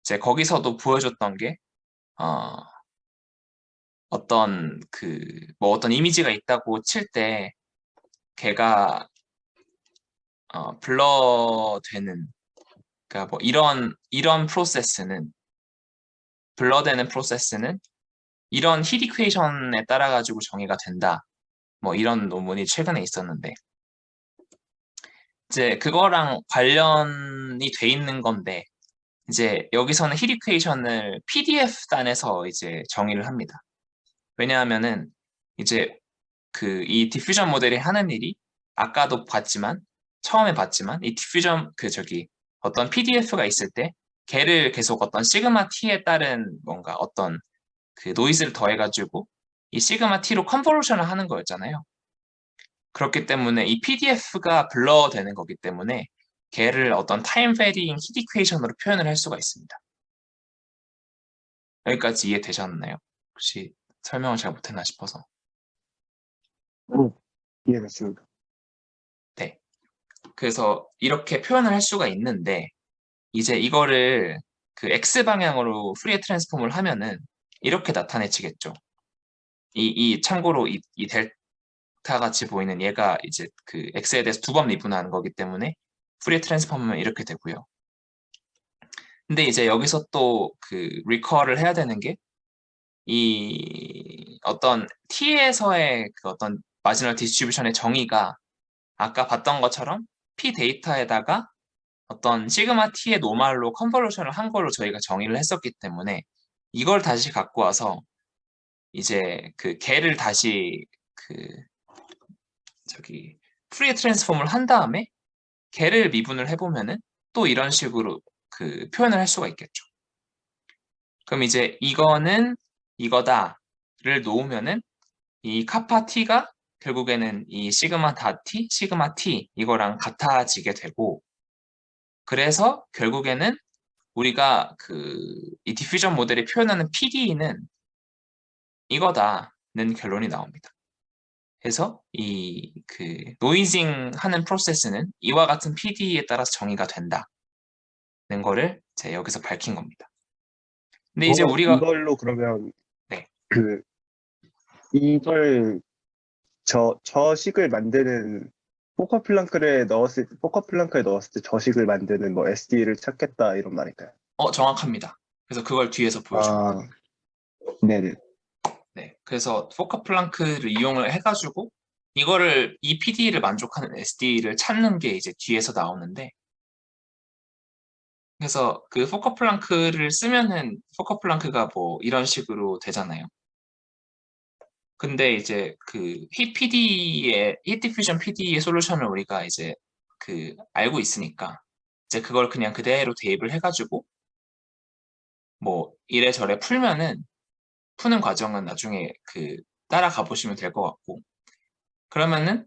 이제 거기서도 보여줬던 게 어떤 이미지가 있다고 칠 때 걔가 블러되는 그러니까 뭐 이런 프로세스는 블러되는 프로세스는 이런 힐 이퀘이션에 따라 가지고 정의가 된다. 뭐 이런 논문이 최근에 있었는데 이제 그거랑 관련이 돼 있는 건데 이제 여기서는 힐 이퀘이션을 PDF 단에서 이제 정의를 합니다. 왜냐하면은 이제 이 디퓨전 모델이 하는 일이 처음에 봤지만 이 디퓨전 어떤 PDF가 있을 때 걔를 계속 어떤 시그마 t에 따른 뭔가 어떤 노이즈를 더해가지고 이 시그마 t로 컨버루션을 하는 거였잖아요. 그렇기 때문에 이 PDF가 블러 되는 거기 때문에 걔를 어떤 타임 베리잉 히트 이퀘이션으로 표현을 할 수가 있습니다. 여기까지 이해되셨나요? 혹시 설명을 잘 못했나 싶어서. 이해됐습니다. 네. 그래서 이렇게 표현을 할 수가 있는데 이제 이거를 X 방향으로 프리에 트랜스폼을 하면은 이렇게 나타내지겠죠. 참고로 이 델타 같이 보이는 얘가 이제 X에 대해서 두 번 미분하는 거기 때문에 프리에 트랜스폼은 이렇게 되고요. 근데 이제 여기서 또 리커를 해야 되는 게 이 어떤 T에서의 어떤 마지널 디스트리뷰션의 정의가 아까 봤던 것처럼 P 데이터에다가 어떤 시그마 t의 노말로 컨볼루션을 한 걸로 저희가 정의를 했었기 때문에 이걸 다시 갖고 와서 이제 걔를 다시 프리에 트랜스폼을 한 다음에 걔를 미분을 해보면은 또 이런 식으로 표현을 할 수가 있겠죠. 그럼 이제 이거는 이거다를 놓으면은 이 카파 t가 결국에는 이 시그마 다 t, 시그마 t 이거랑 같아지게 되고 그래서 결국에는 우리가 이 디퓨전 모델이 표현하는 PDE는 이거다는 결론이 나옵니다. 해서 이 그 노이징 하는 프로세스는 이와 같은 PD에 따라서 정의가 된다는 거를 제가 여기서 밝힌 겁니다. 근데 이제 우리가 이걸로 그러면 네. 그 이걸 저식을 만드는 포커플랑크에 넣었을 때 저식을 만드는 뭐 SD를 찾겠다 이런 말일까요? 정확합니다. 그래서 그걸 뒤에서 보여줍니다. 아, 네네. 네, 그래서 포커 플랑크를 이용을 해가지고 이거를 이 PD를 만족하는 SD를 찾는 게 이제 뒤에서 나오는데, 그래서 그 포커 플랑크를 쓰면은 포커 플랑크가 뭐 이런 식으로 되잖아요. 근데 이제 그 힛 디퓨전 PD의 솔루션을 우리가 이제 그 알고 있으니까 이제 그걸 그냥 그대로 대입을 해가지고 뭐 이래저래 푸는 과정은 나중에 그 따라가 보시면 될 것 같고, 그러면은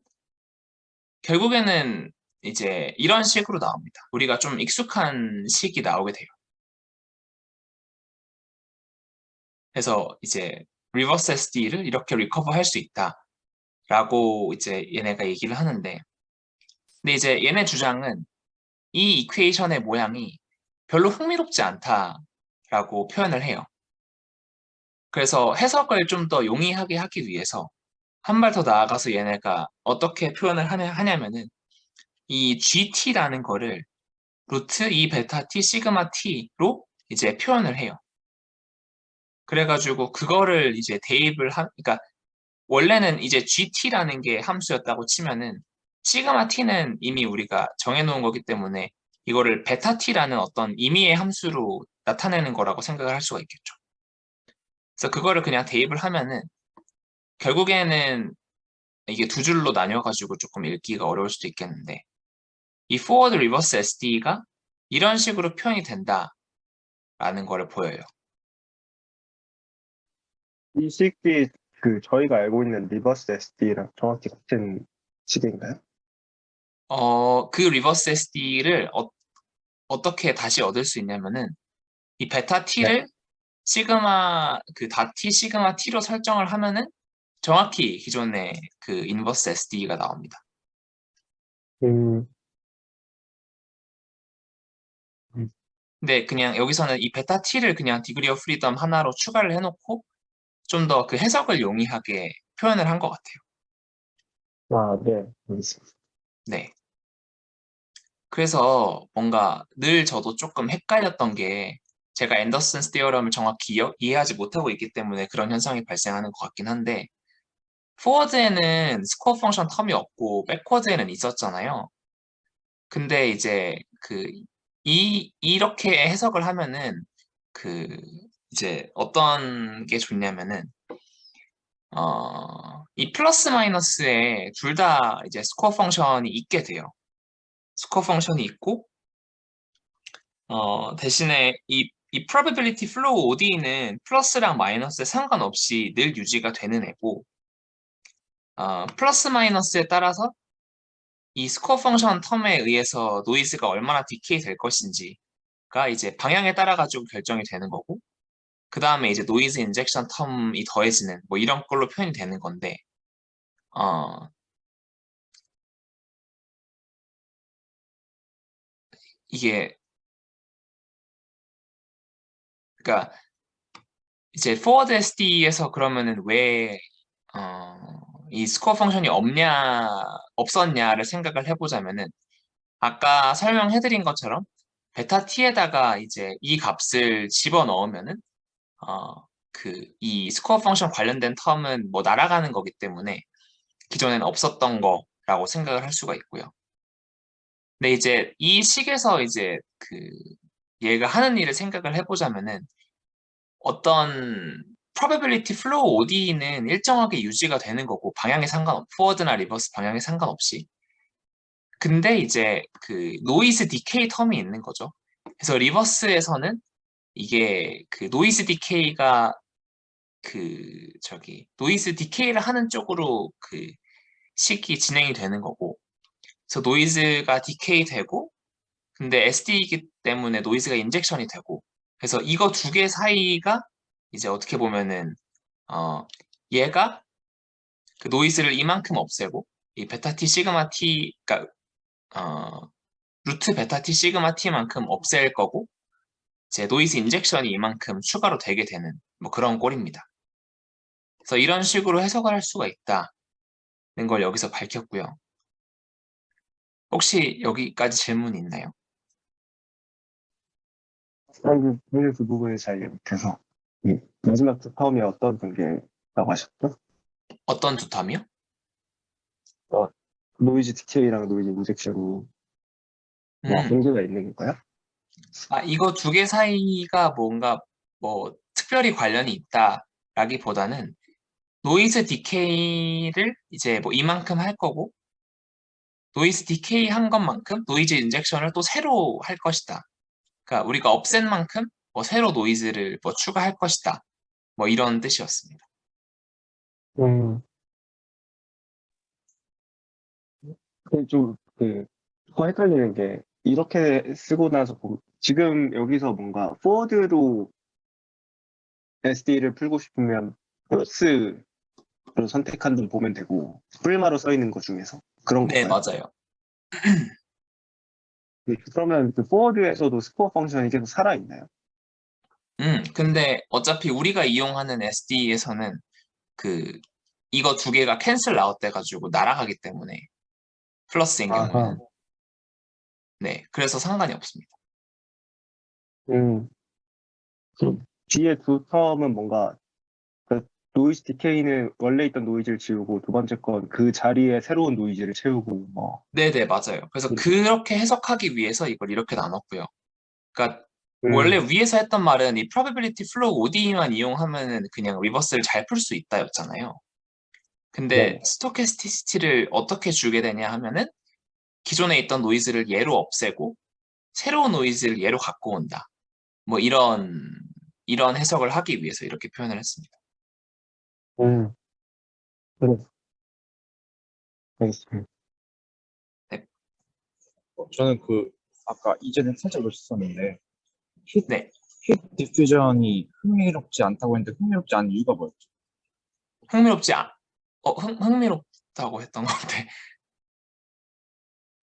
결국에는 이제 이런 식으로 나옵니다. 우리가 좀 익숙한 식이 나오게 돼요. 그래서 이제 리버스 SD를 이렇게 리커버 할 수 있다라고 이제 얘네가 얘기를 하는데, 근데 이제 얘네 주장은 이 이퀘이션의 모양이 별로 흥미롭지 않다라고 표현을 해요. 그래서 해석을 좀 더 용이하게 하기 위해서 한 발 더 나아가서 얘네가 어떻게 표현을 하냐면은 이 GT라는 거를 루트 2 베타 T 시그마 T로 이제 표현을 해요. 그래가지고 그거를 이제 그러니까 원래는 이제 GT라는 게 함수였다고 치면은 시그마 T는 이미 우리가 정해놓은 거기 때문에 이거를 베타 T라는 어떤 임의의 함수로 나타내는 거라고 생각을 할 수가 있겠죠. 그래서 그거를 그냥 대입을 하면은 결국에는 이게 두 줄로 나뉘어가지고 조금 읽기가 어려울 수도 있겠는데, 이 forward reverse SD가 이런 식으로 표현이 된다라는 거를 보여요. 이 식이 그 저희가 알고 있는 리버스 SD랑 정확히 같은 식인가요? 그 리버스 SD를 어떻게 다시 얻을 수 있냐면은 이 베타 네. T를 시그마 다 T 시그마 T로 설정을 하면은 정확히 기존의 그 인버스 SD가 나옵니다. 음, 근데 그냥 여기서는 이 베타 T를 그냥 디그리 오브 프리덤 하나로 추가를 해놓고 좀 더 그 해석을 용이하게 표현을 한 것 같아요. 네. 알겠습니다. 네. 그래서 뭔가 늘 저도 조금 헷갈렸던 게, 제가 앤더슨스 디어럼을 정확히 이해하지 못하고 있기 때문에 그런 현상이 발생하는 것 같긴 한데, 포워드에는 스코어 펑션 텀이 없고 백워드에는 있었잖아요. 근데 이제 이렇게 해석을 하면은 그 이제 어떤 게 좋냐면은 이 플러스 마이너스에 둘 다 이제 스코어 펑션이 있게 돼요. 스코어 펑션이 있고 대신에 이 probability flow OD는 플러스랑 마이너스에 상관없이 늘 유지가 되는 애고, 플러스 마이너스에 따라서 이 스코어 펑션 텀에 의해서 노이즈가 얼마나 디케이 될 것인지가 이제 방향에 따라 가지고 결정이 되는 거고, 그 다음에 이제 노이즈 인젝션 텀이 더해지는 뭐 이런 걸로 표현이 되는 건데, 어, 이게 그러니까 이제 forward SD에서 그러면은 왜 이 스코어 펑션이 없었냐를 생각을 해보자면은, 아까 설명해드린 것처럼 베타 t에다가 이제 이 값을 집어 넣으면은 이 스코어 펑션 관련된 텀은 뭐 날아가는 거기 때문에 기존에는 없었던 거라고 생각을 할 수가 있고요. 근데 이제 이 식에서 이제 얘가 하는 일을 생각을 해보자면은, 어떤 probability flow OD는 일정하게 유지가 되는 거고 방향에 forward나 reverse 방향에 상관없이. 근데 이제 노이즈 디케이 텀이 있는 거죠. 그래서 리버스에서는 이게 노이즈 디케이가 노이즈 디케이를 하는 쪽으로 식이 진행이 되는 거고, 그래서 노이즈가 디케이 되고, 근데 SD이기 때문에 노이즈가 인젝션이 되고, 그래서 이거 두 개 사이가 이제 어떻게 보면은 얘가 그 노이즈를 이만큼 없애고 이 베타 t 시그마 t 그러니까 루트 베타 t 시그마 t만큼 없앨 거고 제 노이즈 인젝션이 이만큼 추가로 되게 되는 뭐 그런 꼴입니다. 그래서 이런 식으로 해석을 할 수가 있다는 걸 여기서 밝혔고요. 혹시 여기까지 질문 있나요? 저는 그 부분을 잘 이해 못해서. 마지막 두 텀이 어떤 관계라고 하셨죠? 어떤 두 텀이요? 노이즈 디케이랑 노이즈 인젝션이 뭐 관계가 있는 건가요? 이거 두 개 사이가 뭔가 뭐 특별히 관련이 있다라기보다는 노이즈 디케이를 이제 뭐 이만큼 할 거고 노이즈 디케이 한 것만큼 노이즈 인젝션을 또 새로 할 것이다. 그러니까 우리가 없앤 만큼 뭐 새로 노이즈를 뭐 추가할 것이다. 뭐 이런 뜻이었습니다. 그거 헷갈리는 게, 이렇게 쓰고 나서 지금 여기서 뭔가 포워드로 SD를 풀고 싶으면 플러스를 선택한 점 보면 되고, 풀마로 써 있는 것 중에서 그런 네, 건가요? 맞아요. 그러면 그 포워드에서도 스코어 펑션이 계속 살아있나요? 근데 어차피 우리가 이용하는 SD에서는 이거 두 개가 캔슬 아웃 돼가지고 날아가기 때문에 플러스인 아하. 경우에는 네, 그래서 상관이 없습니다. 그럼 뒤에 두 텀은 뭔가, 그 노이즈 디케이는 원래 있던 노이즈를 지우고, 두 번째 건 그 자리에 새로운 노이즈를 채우고, 뭐. 네네, 맞아요. 그래서 그렇게 해석하기 위해서 이걸 이렇게 나눴고요. 그러니까 원래 위에서 했던 말은 이 probability flow ODE만 이용하면은 그냥 리버스를 잘 풀 수 있다였잖아요. 근데 네. 스토캐스티시티를 어떻게 주게 되냐 하면은 기존에 있던 노이즈를 얘로 없애고 새로운 노이즈를 얘로 갖고 온다. 뭐 이런 해석을 하기 위해서 이렇게 표현을 했습니다. 음, 그래. 알겠습니다. 저는 아까 이전에 살짝 놓쳤었는데 네, 힛 디퓨전이 흥미롭지 않다고 했는데 흥미롭지 않은 이유가 뭐였죠? 흥미롭지 않, 흥미롭다고 했던 건데.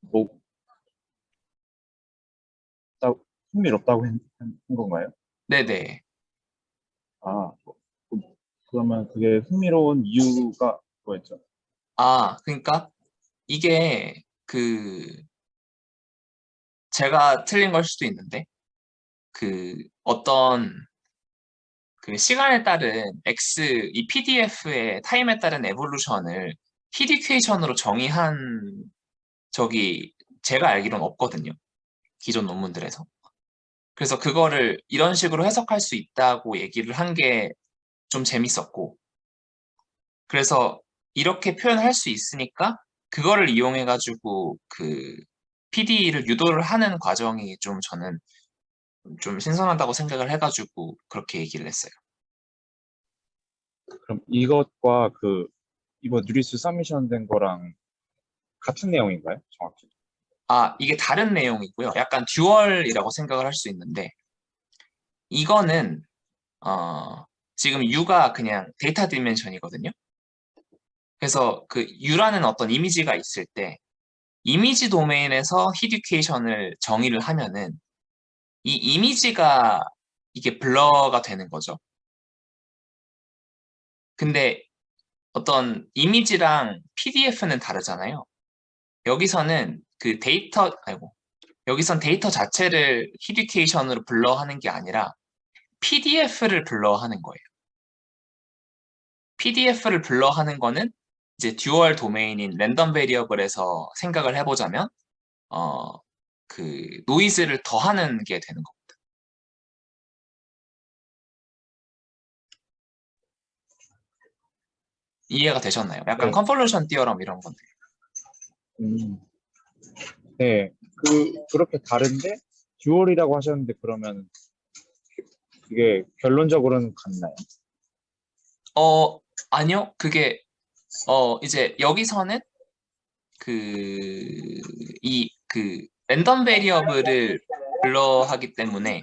뭐 흥미롭다고 한 건가요? 네네. 아, 그러면 그게 흥미로운 이유가 뭐였죠? 그러니까 이게 제가 틀린 걸 수도 있는데 어떤 시간에 따른 이 PDF의 타임에 따른 에볼루션을 히드 이퀘이션으로 정의한 적이 제가 알기로는 없거든요. 기존 논문들에서. 그래서 그거를 이런 식으로 해석할 수 있다고 얘기를 한 게 좀 재밌었고, 그래서 이렇게 표현할 수 있으니까 그거를 이용해가지고 PD를 유도를 하는 과정이 좀 저는 좀 신선하다고 생각을 해가지고 그렇게 얘기를 했어요. 그럼 이것과 이번 뉴리스 서미션 된 거랑 같은 내용인가요? 정확히? 이게 다른 내용이고요. 약간 듀얼이라고 생각을 할 수 있는데, 이거는, 지금 U가 그냥 데이터 디멘션이거든요. 그래서 U라는 어떤 이미지가 있을 때, 이미지 도메인에서 히듀케이션을 정의를 하면은, 이 이미지가 이게 블러가 되는 거죠. 근데 어떤 이미지랑 PDF는 다르잖아요. 여기서는 여기선 데이터 자체를 히듀케이션으로 블러하는 게 아니라 PDF를 블러하는 거예요. PDF를 블러하는 거는 이제 듀얼 도메인인 랜덤 베리어블에서 생각을 해보자면 노이즈를 더하는 게 되는 겁니다. 이해가 되셨나요? 약간 네. 컨볼루션 디어럼 이런 건데. 네. 그렇게 다른데 듀얼이라고 하셨는데 그러면 그게 결론적으로는 같나요? 아니요. 그게 이제 여기서는 랜덤 베리어블을 블러하기 때문에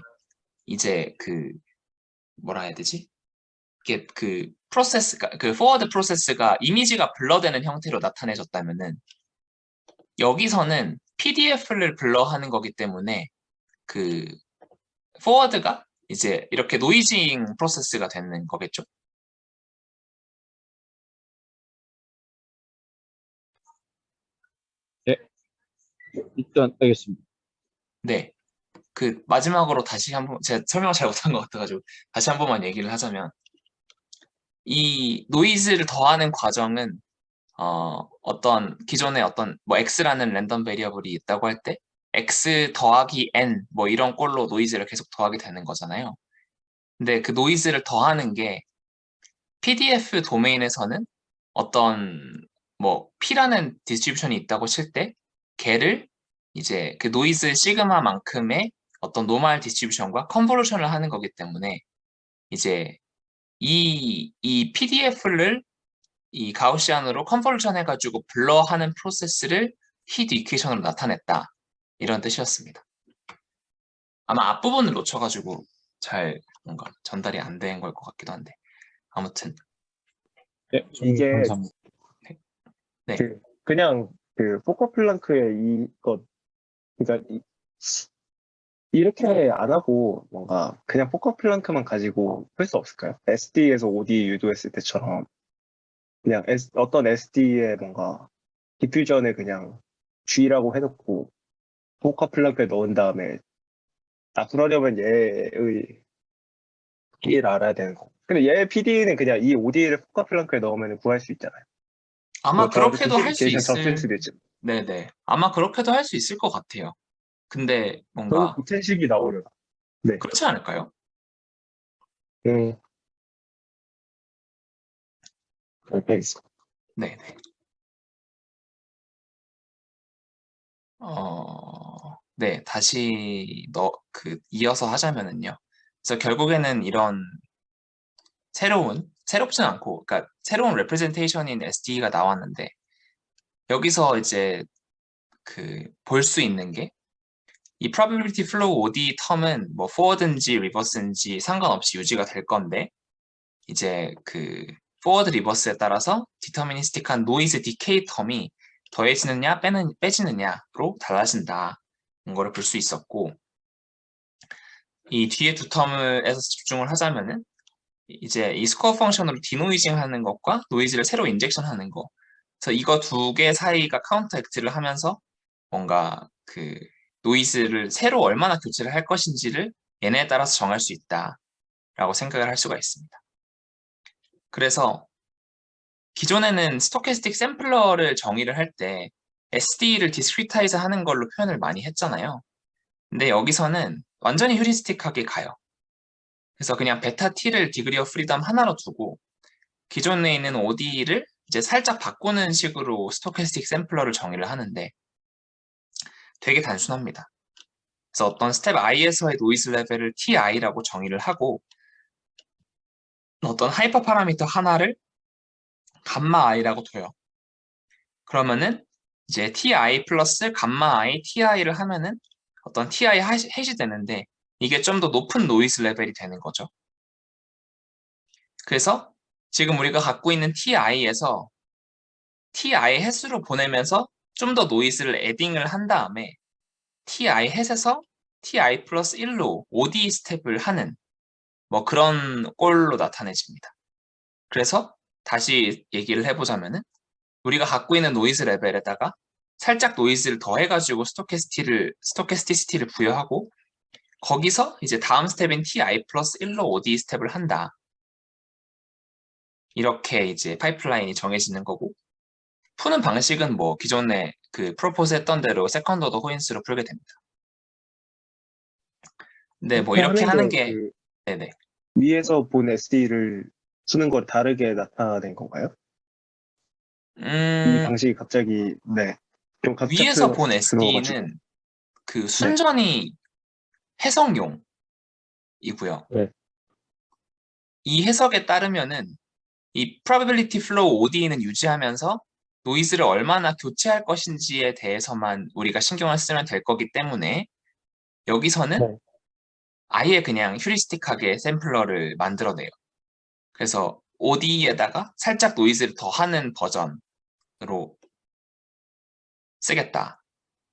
이제 뭐라 해야 되지? 이게 그 프로세스가 그 포워드 프로세스가 이미지가 블러되는 형태로 나타내졌다면은 여기서는 PDF를 블러하는 거기 때문에 그 포워드가 이제 이렇게 노이징 프로세스가 되는 거겠죠. 일단 알겠습니다. 네. 그 마지막으로 다시 한번 제가 설명을 잘 못한 것 같아가지고 다시 한 번만 얘기를 하자면 이 노이즈를 더하는 과정은 어떤 기존에 어떤 뭐 x라는 랜덤 베리어블이 있다고 할 때 x 더하기 n 뭐 이런 꼴로 노이즈를 계속 더하게 되는 거잖아요. 근데 그 노이즈를 더하는 게 PDF 도메인에서는 어떤 뭐 P라는 디스트리뷰션이 있다고 칠 때 걔를 이제 그 노이즈 시그마만큼의 어떤 노멀 디스트리뷰션과 컨볼루션을 하는 거기 때문에 이제 이 PDF를 이 가우시안으로 컨볼루션 해가지고 블러하는 프로세스를 히트 이퀘이션으로 나타냈다. 이런 뜻이었습니다. 아마 앞부분을 놓쳐가지고 잘 뭔가 전달이 안 된 걸 것 같기도 한데 아무튼 네, 이게 감사합니다. 네. 그냥 그 포커 플랑크의 이것 그러니까 이렇게 안 하고 뭔가 그냥 포커 플랑크만 가지고 풀 수 없을까요? SD에서 OD 유도했을 때처럼 그냥 어떤 SD에 뭔가 디퓨전을 그냥 G라고 해놓고 포커 플랑크에 넣은 다음에 그러려면 얘의 PD를 알아야 되는 거. 근데 얘의 PD는 그냥 이 OD를 포커 플랑크에 넣으면 구할 수 있잖아요. 아마 뭐 더 그렇게도 할 수 소피스티케이션 졌을 있을 수도 있죠. 네네. 아마 그렇게도 할 수 있을 것 같아요. 근데 너무 뭔가 구텐식이 나오려나. 네. 그렇지 않을까요? 음, 그렇게 있어. 네네. 네, 다시 이어서 하자면은요. 그래서 결국에는 이런 새롭진 않고, 그러니까 새로운 레프레젠테이션인 SD가 나왔는데, 여기서 이제 볼 수 있는 게, 이 probability flow OD 텀은 뭐 forward인지 reverse인지 상관없이 유지가 될 건데, 이제 forward reverse에 따라서 deterministic한 noise decay 텀이 더해지느냐 빼지느냐로 달라진다. 이거를 볼 수 있었고, 이 뒤에 두 텀에서 집중을 하자면은 이제 이 스코어 펑션으로 디노이징 하는 것과 노이즈를 새로 인젝션 하는 거. 그래서 이거 두 개 사이가 카운터 액트를 하면서 뭔가 노이즈를 새로 얼마나 교체를 할 것인지를 얘네에 따라서 정할 수 있다라고 생각을 할 수가 있습니다. 그래서 기존에는 스토캐스틱 샘플러를 정의를 할 때 SD를 디스크리타이즈 하는 걸로 표현을 많이 했잖아요. 근데 여기서는 완전히 휴리스틱하게 가요. 그래서 그냥 베타 T를 디그리 오브 프리덤 하나로 두고 기존에 있는 OD를 이제 살짝 바꾸는 식으로 스토캐스틱 샘플러를 정의를 하는데 되게 단순합니다. 그래서 어떤 스텝 i에서의 노이즈 레벨을 ti라고 정의를 하고 어떤 하이퍼 파라미터 하나를 감마 i라고 둬요. 그러면은 이제 ti 플러스 감마 i ti를 하면은 어떤 ti 해시 되는데 이게 좀 더 높은 노이즈 레벨이 되는 거죠. 그래서 지금 우리가 갖고 있는 ti에서 ti 햇수로 보내면서 좀 더 노이즈를 에딩을 한 다음에 ti 햇에서 ti 플러스 1로 OD 스텝을 하는 뭐 그런 꼴로 나타내집니다. 그래서 다시 얘기를 해보자면은 우리가 갖고 있는 노이즈 레벨에다가 살짝 노이즈를 더해가지고 스토캐스티시티를 부여하고 거기서 이제 다음 스텝인 ti 플러스 1로 OD 스텝을 한다. 이렇게 이제 파이프라인이 정해지는 거고 푸는 방식은 뭐 기존에 프로포즈 했던 대로 세컨드 오더 호인스로 풀게 됩니다. 네, 뭐 이렇게 하는 게 네네. 위에서 본 SD를 쓰는 걸 다르게 나타낸 건가요? 이 방식이 갑자기 좀 위에서 본 들어가지고. SD는 순전히 해석용이고요. 네. 이 해석에 따르면은 이 probability flow OD는 유지하면서 노이즈를 얼마나 교체할 것인지에 대해서만 우리가 신경을 쓰면 될 거기 때문에 여기서는 네. 아예 그냥 휴리스틱하게 샘플러를 만들어내요. 그래서 ODE에다가 살짝 노이즈를 더하는 버전으로 쓰겠다.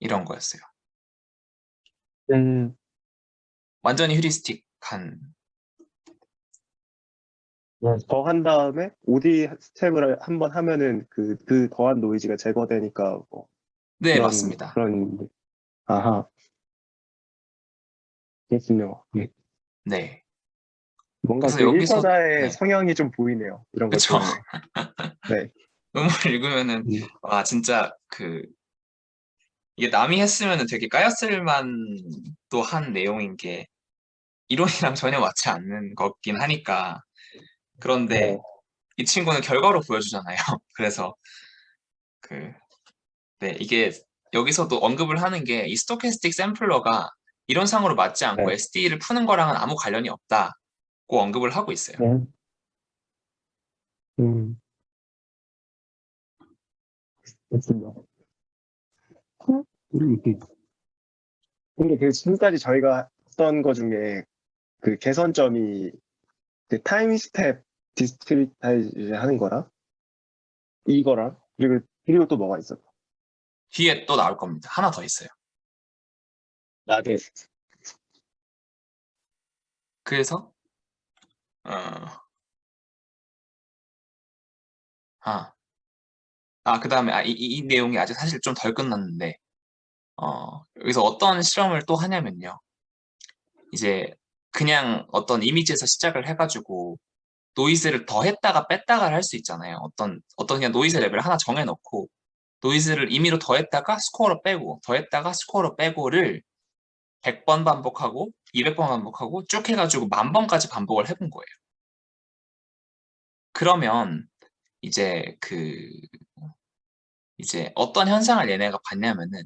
이런 거였어요. 음, 완전히 휴리스틱한. 더 한 다음에 OD 스텝을 한번 하면은 그 더한 노이즈가 제거되니까 뭐 네, 맞습니다. 그런, 아하, 그렇군요. 네. 뭔가 그래서 그 여기서, 일서자의 네. 성향이 좀 보이네요. 이런 것 그쵸. 때문에. 네. 논문을 읽으면은, 음, 와, 진짜 이게 남이 했으면은 되게 까였을 만도 한 내용인 게, 이론이랑 전혀 맞지 않는 거긴 하니까. 그런데 어, 이 친구는 결과로 보여주잖아요. 그래서 그, 네, 이게 여기서도 언급을 하는 게 이 스토캐스틱 샘플러가 이론상으로 맞지 않고 네. SD를 푸는 거랑은 아무 관련이 없다고 언급을 하고 있어요. 네. 음, 그렇군요. 음. 근데 그 지금까지 저희가 했던 거 중에 그 개선점이 그 타임 스텝 디스크리타이즈 하는 거랑 이거랑 그리고 또 뭐가 있어? 뒤에 또 나올 겁니다. 하나 더 있어요. 나게. 그래서 어, 아, 그다음에 이 내용이 아직 사실 좀 덜 끝났는데 여기서 어떤 실험을 또 하냐면요. 이제 그냥 어떤 이미지에서 시작을 해가지고 노이즈를 더했다가 뺐다가 할 수 있잖아요. 어떤 그냥 노이즈 레벨을 하나 정해놓고 노이즈를 임의로 더했다가 스코어로 빼고 더했다가 스코어로 빼고를 100번 반복하고 200번 반복하고 쭉 해가지고 10,000번까지 반복을 해본 거예요. 그러면 이제 이제 어떤 현상을 얘네가 봤냐면은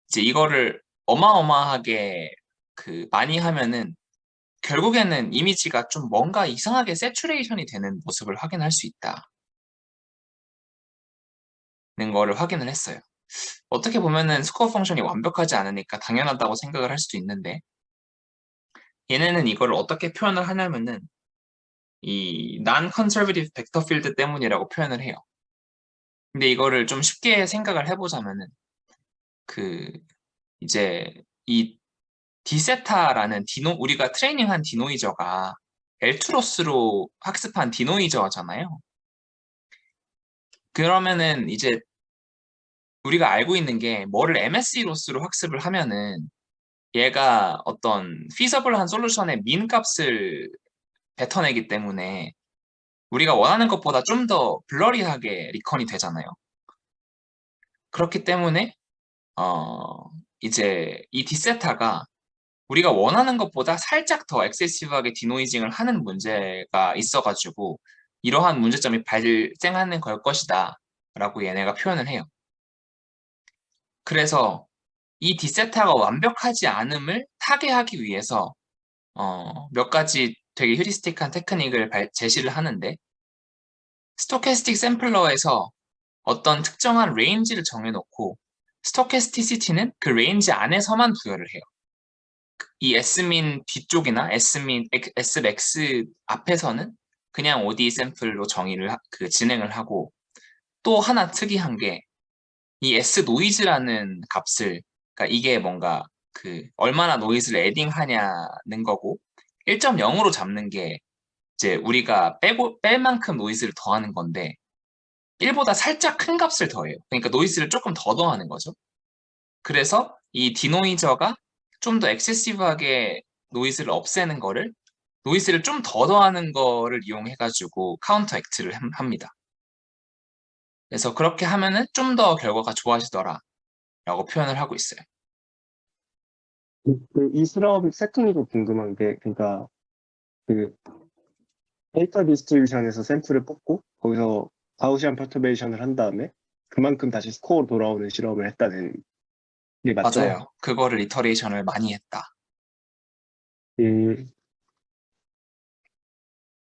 이제 이거를 어마어마하게 많이 하면은 결국에는 이미지가 좀 뭔가 이상하게 세츄레이션이 되는 모습을 확인할 수 있다는 거를 확인을 했어요. 어떻게 보면은 스코어 펑션이 완벽하지 않으니까 당연하다고 생각을 할 수도 있는데 얘네는 이거를 어떻게 표현을 하냐면은 이 non-conservative 벡터 필드 때문이라고 표현을 해요. 근데 이거를 좀 쉽게 생각을 해보자면은 그 이제 이 디세타라는 우리가 트레이닝한 디노이저가 엘투로스로 학습한 디노이저잖아요. 그러면은 이제 우리가 알고 있는 게 뭐를 MSE 로스로 학습을 하면은 얘가 어떤 feasible한 솔루션의 민 값을 뱉어내기 때문에 우리가 원하는 것보다 좀 더 블러리하게 리컨이 되잖아요. 그렇기 때문에 이제 이 디세타가 우리가 원하는 것보다 살짝 더 엑세시브하게 디노이징을 하는 문제가 있어가지고 이러한 문제점이 발생하는 걸 것이다 라고 얘네가 표현을 해요. 그래서 이 디세타가 완벽하지 않음을 타개하기 위해서 몇 가지 되게 휴리스틱한 테크닉을 제시를 하는데 스토캐스틱 샘플러에서 어떤 특정한 레인지를 정해놓고 스토캐스티시티는 그 레인지 안에서만 부여를 해요. 이 S민 뒤쪽이나 Smax 앞에서는 그냥 OD 샘플로 진행을 하고 또 하나 특이한 게 이 S 노이즈라는 값을 그러니까 이게 뭔가 얼마나 노이즈를 에딩하냐는 거고 1.0으로 잡는 게 이제 우리가 뺄 만큼 노이즈를 더하는 건데 1보다 살짝 큰 값을 더해요. 그러니까 노이즈를 조금 더 더하는 거죠. 그래서 이 디노이저가 좀 더 엑세시브하게 노이즈를 없애는 거를 노이즈를 좀 더 더하는 거를 이용해가지고 카운터 액트를 합니다. 그래서 그렇게 하면은 좀 더 결과가 좋아지더라 라고 표현을 하고 있어요. 이 실험 세팅이 궁금한 게, 그러니까 그 데이터 디스트리뷰션에서 샘플을 뽑고 거기서 가우시안 퍼터베이션을 한 다음에 그만큼 다시 스코어로 돌아오는 실험을 했다는 게 맞죠? 맞아요. 그거를 이터레이션을 많이 했다. 음,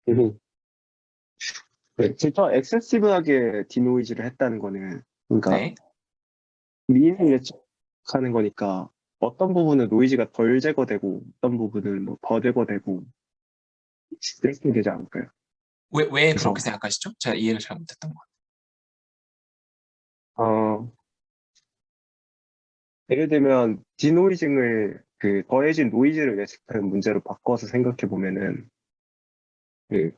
음. 네, 진짜 엑세시브하게 디노이즈를 했다는 거는, 그러니까 네. 미인을 예측하는 거니까 어떤 부분은 노이즈가 덜 제거되고 어떤 부분은 뭐 더 제거되고 이렇게 되지 않을까요? 왜 그래서 그렇게 생각하시죠? 제가 이해를 잘 못했던 것 어, 예를 들면 디노이징을 그 더해진 노이즈를 예측하는 문제로 바꿔서 생각해 보면은 그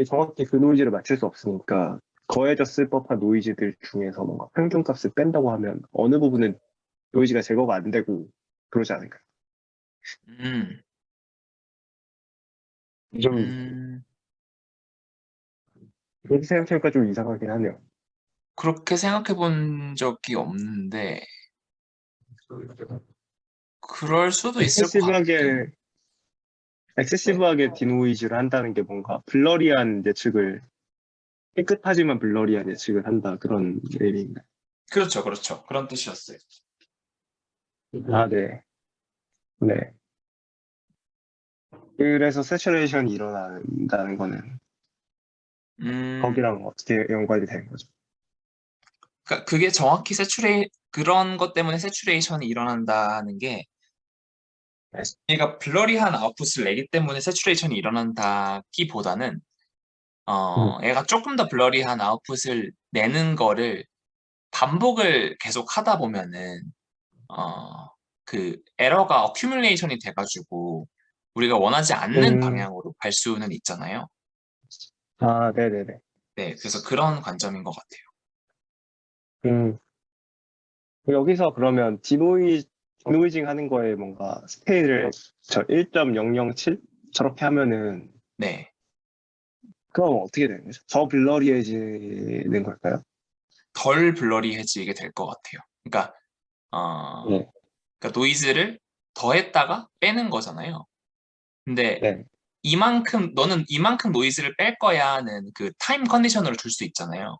정확히 그 노이즈를 맞출 수 없으니까 더해졌을 법한 노이즈들 중에서 뭔가 평균값을 뺀다고 하면 어느 부분은 노이즈가 제거가 안 되고 그러지 않을까? 음, 좀 음, 그렇게 생각해보니까 좀 이상하긴 하네요. 그렇게 생각해 본 적이 없는데, 그럴 수도 있을 것 같긴. 엑세시브하게 네. 엑세시브하게 디노이즈를 한다는 게 뭔가 블러리한 예측을 깨끗하지만 블러리한 예측을 한다 그런 의미인가요? 그렇죠, 그렇죠. 그런 뜻이었어요. 아, 네. 네. 그래서 세츄레이션이 일어난다는 거는 음, 거기랑 어떻게 연관이 되는 거죠? 그러니까 그게 정확히 그런 것 때문에 세츄레이션이 일어난다는 게, 네. 얘가 블러리한 아웃풋을 내기 때문에 세츄레이션이 일어난다기보다는, 음, 얘가 조금 더 블러리한 아웃풋을 내는 거를 반복을 계속 하다 보면은, 그 에러가 어큐뮬레이션이 돼가지고 우리가 원하지 않는 음, 방향으로 갈 수는 있잖아요. 아, 네네네. 네, 그래서 그런 관점인 것 같아요. 음, 여기서 그러면 디노이징 하는 거에 뭔가 스케일을 저 1.007? 저렇게 하면은 네, 그럼 어떻게 되는 거죠? 더 블러리해지는 걸까요? 덜 블러리해지게 될 것 같아요. 그러니까, 어, 네, 그러니까 노이즈를 더했다가 빼는 거잖아요. 근데 네, 너는 이만큼 노이즈를 뺄 거야는 그 타임 컨디션으로 줄 수 있잖아요.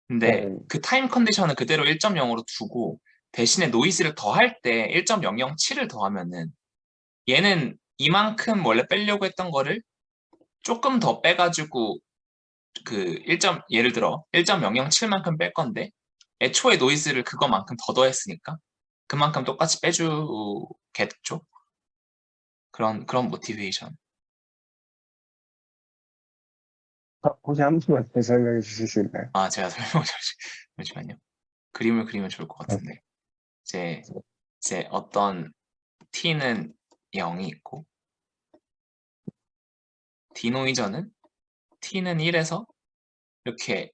근데 네. 그 타임 컨디션을 그대로 1.0으로 두고 대신에 노이즈를 더할 때 1.007을 더하면은 얘는 이만큼 원래 빼려고 했던 거를 조금 더 빼가지고 예를 들어 1.007만큼 뺄 건데 애초에 노이즈를 그거만큼 더 더했으니까 그만큼 똑같이 빼주겠죠? 그런 모티베이션. 혹시 한 번만 더 설명해 주실 수 있나요? 아, 제가 설명을 잠시만요. 그림을 그리면 좋을 것 네. 같은데. 이제, 이제 어떤 t는 0이 있고, 디노이저는 t는 1에서 이렇게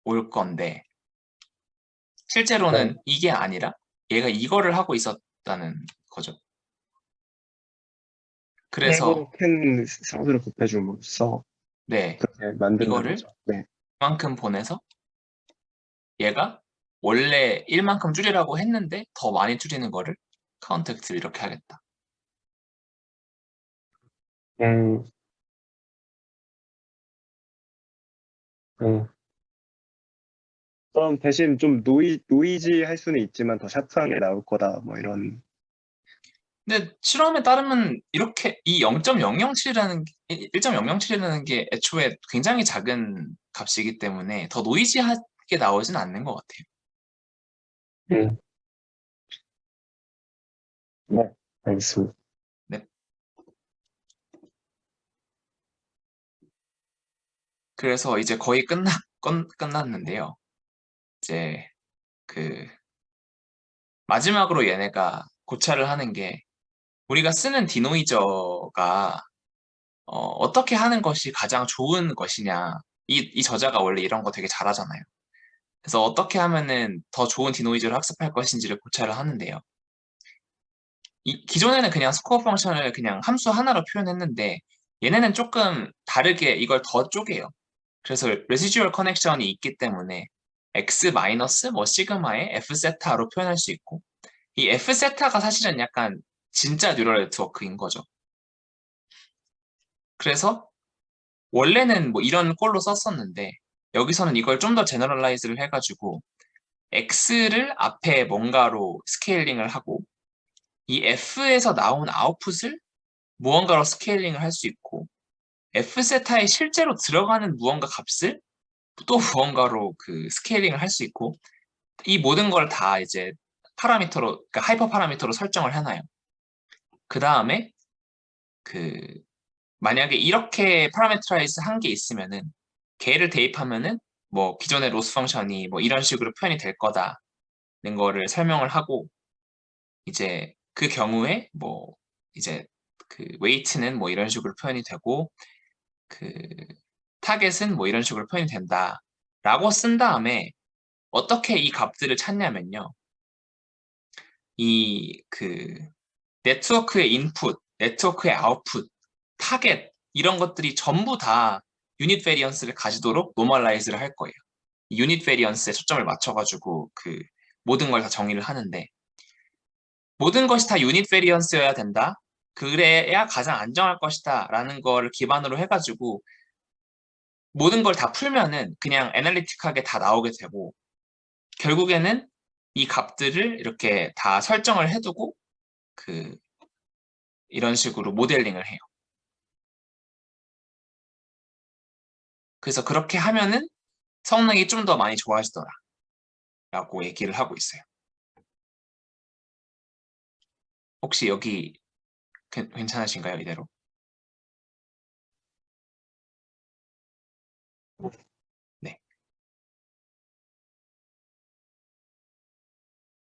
올 건데, 네. 실제로는 이게 아니라 얘가 이거를 하고 있었다는 거죠. 그래서, 최고 큰 상수를 곱해줌으로써 네, 그렇게 만든다는 이거를 거죠. 네. 이만큼 보내서 얘가 원래 1만큼 줄이라고 했는데 더 많이 줄이는 거를 카운트 엑스 이렇게 하겠다. 음, 음. 그럼 대신 좀 노이지 할 수는 있지만 더 샤프하게 나올 거다. 뭐 이런. 근데 실험에 따르면 이렇게 이 0.007이라는 1.007이라는 게 애초에 굉장히 작은 값이기 때문에 더 노이지하게 나오진 않는 것 같아요. 음. 네. 알겠습니다. 네. 그래서 이제 거의 끝났는데요. 이제 그 마지막으로 얘네가 고찰을 하는 게 우리가 쓰는 디노이저가 어떻게 하는 것이 가장 좋은 것이냐. 이 저자가 원래 이런 거 되게 잘하잖아요. 그래서 어떻게 하면은 더 좋은 디노이즈를 학습할 것인지를 고찰을 하는데요. 기존에는 그냥 스코어 펑션을 그냥 함수 하나로 표현했는데 얘네는 조금 다르게 이걸 더 쪼개요. 그래서 레시듀얼 커넥션이 있기 때문에 x 마이너스 뭐 시그마의 f 세타로 표현할 수 있고 이 f 세타가 사실은 약간 진짜 뉴럴 네트워크인 거죠. 그래서 원래는 뭐 이런 꼴로 썼었는데 여기서는 이걸 좀 더 제너럴라이즈를 해가지고 x를 앞에 뭔가로 스케일링을 하고 이 f에서 나온 아웃풋을 무언가로 스케일링을 할 수 있고 f세타에 실제로 들어가는 무언가 값을 또 무언가로 그 스케일링을 할 수 있고 이 모든 걸 다 이제 파라미터로 그러니까 하이퍼 파라미터로 설정을 해놔요. 그 다음에 그 만약에 이렇게 파라메트라이즈 한 게 있으면은 걔를 대입하면은 뭐 기존의 로스 펑션이 뭐 이런 식으로 표현이 될 거다는 거를 설명을 하고 이제 그 경우에 뭐 이제 그 웨이트는 뭐 이런 식으로 표현이 되고 그 타겟은 뭐 이런 식으로 표현이 된다라고 쓴 다음에 어떻게 이 값들을 찾냐면요. 이 그 네트워크의 인풋, 네트워크의 아웃풋, 타겟 이런 것들이 전부 다 유닛 베리언스를 가지도록 노멀라이즈를 할 거예요. 유닛 베리언스에 초점을 맞춰가지고 그 모든 걸 다 정의를 하는데 모든 것이 다 유닛 베리언스여야 된다. 그래야 가장 안정할 것이다 라는 거를 기반으로 해가지고 모든 걸 다 풀면은 그냥 애널리틱하게 다 나오게 되고 결국에는 이 값들을 이렇게 다 설정을 해두고 그 이런 식으로 모델링을 해요. 그래서 그렇게 하면은 성능이 좀 더 많이 좋아지더라 라고 얘기를 하고 있어요. 혹시 여기 괜찮으신가요? 이대로? 네.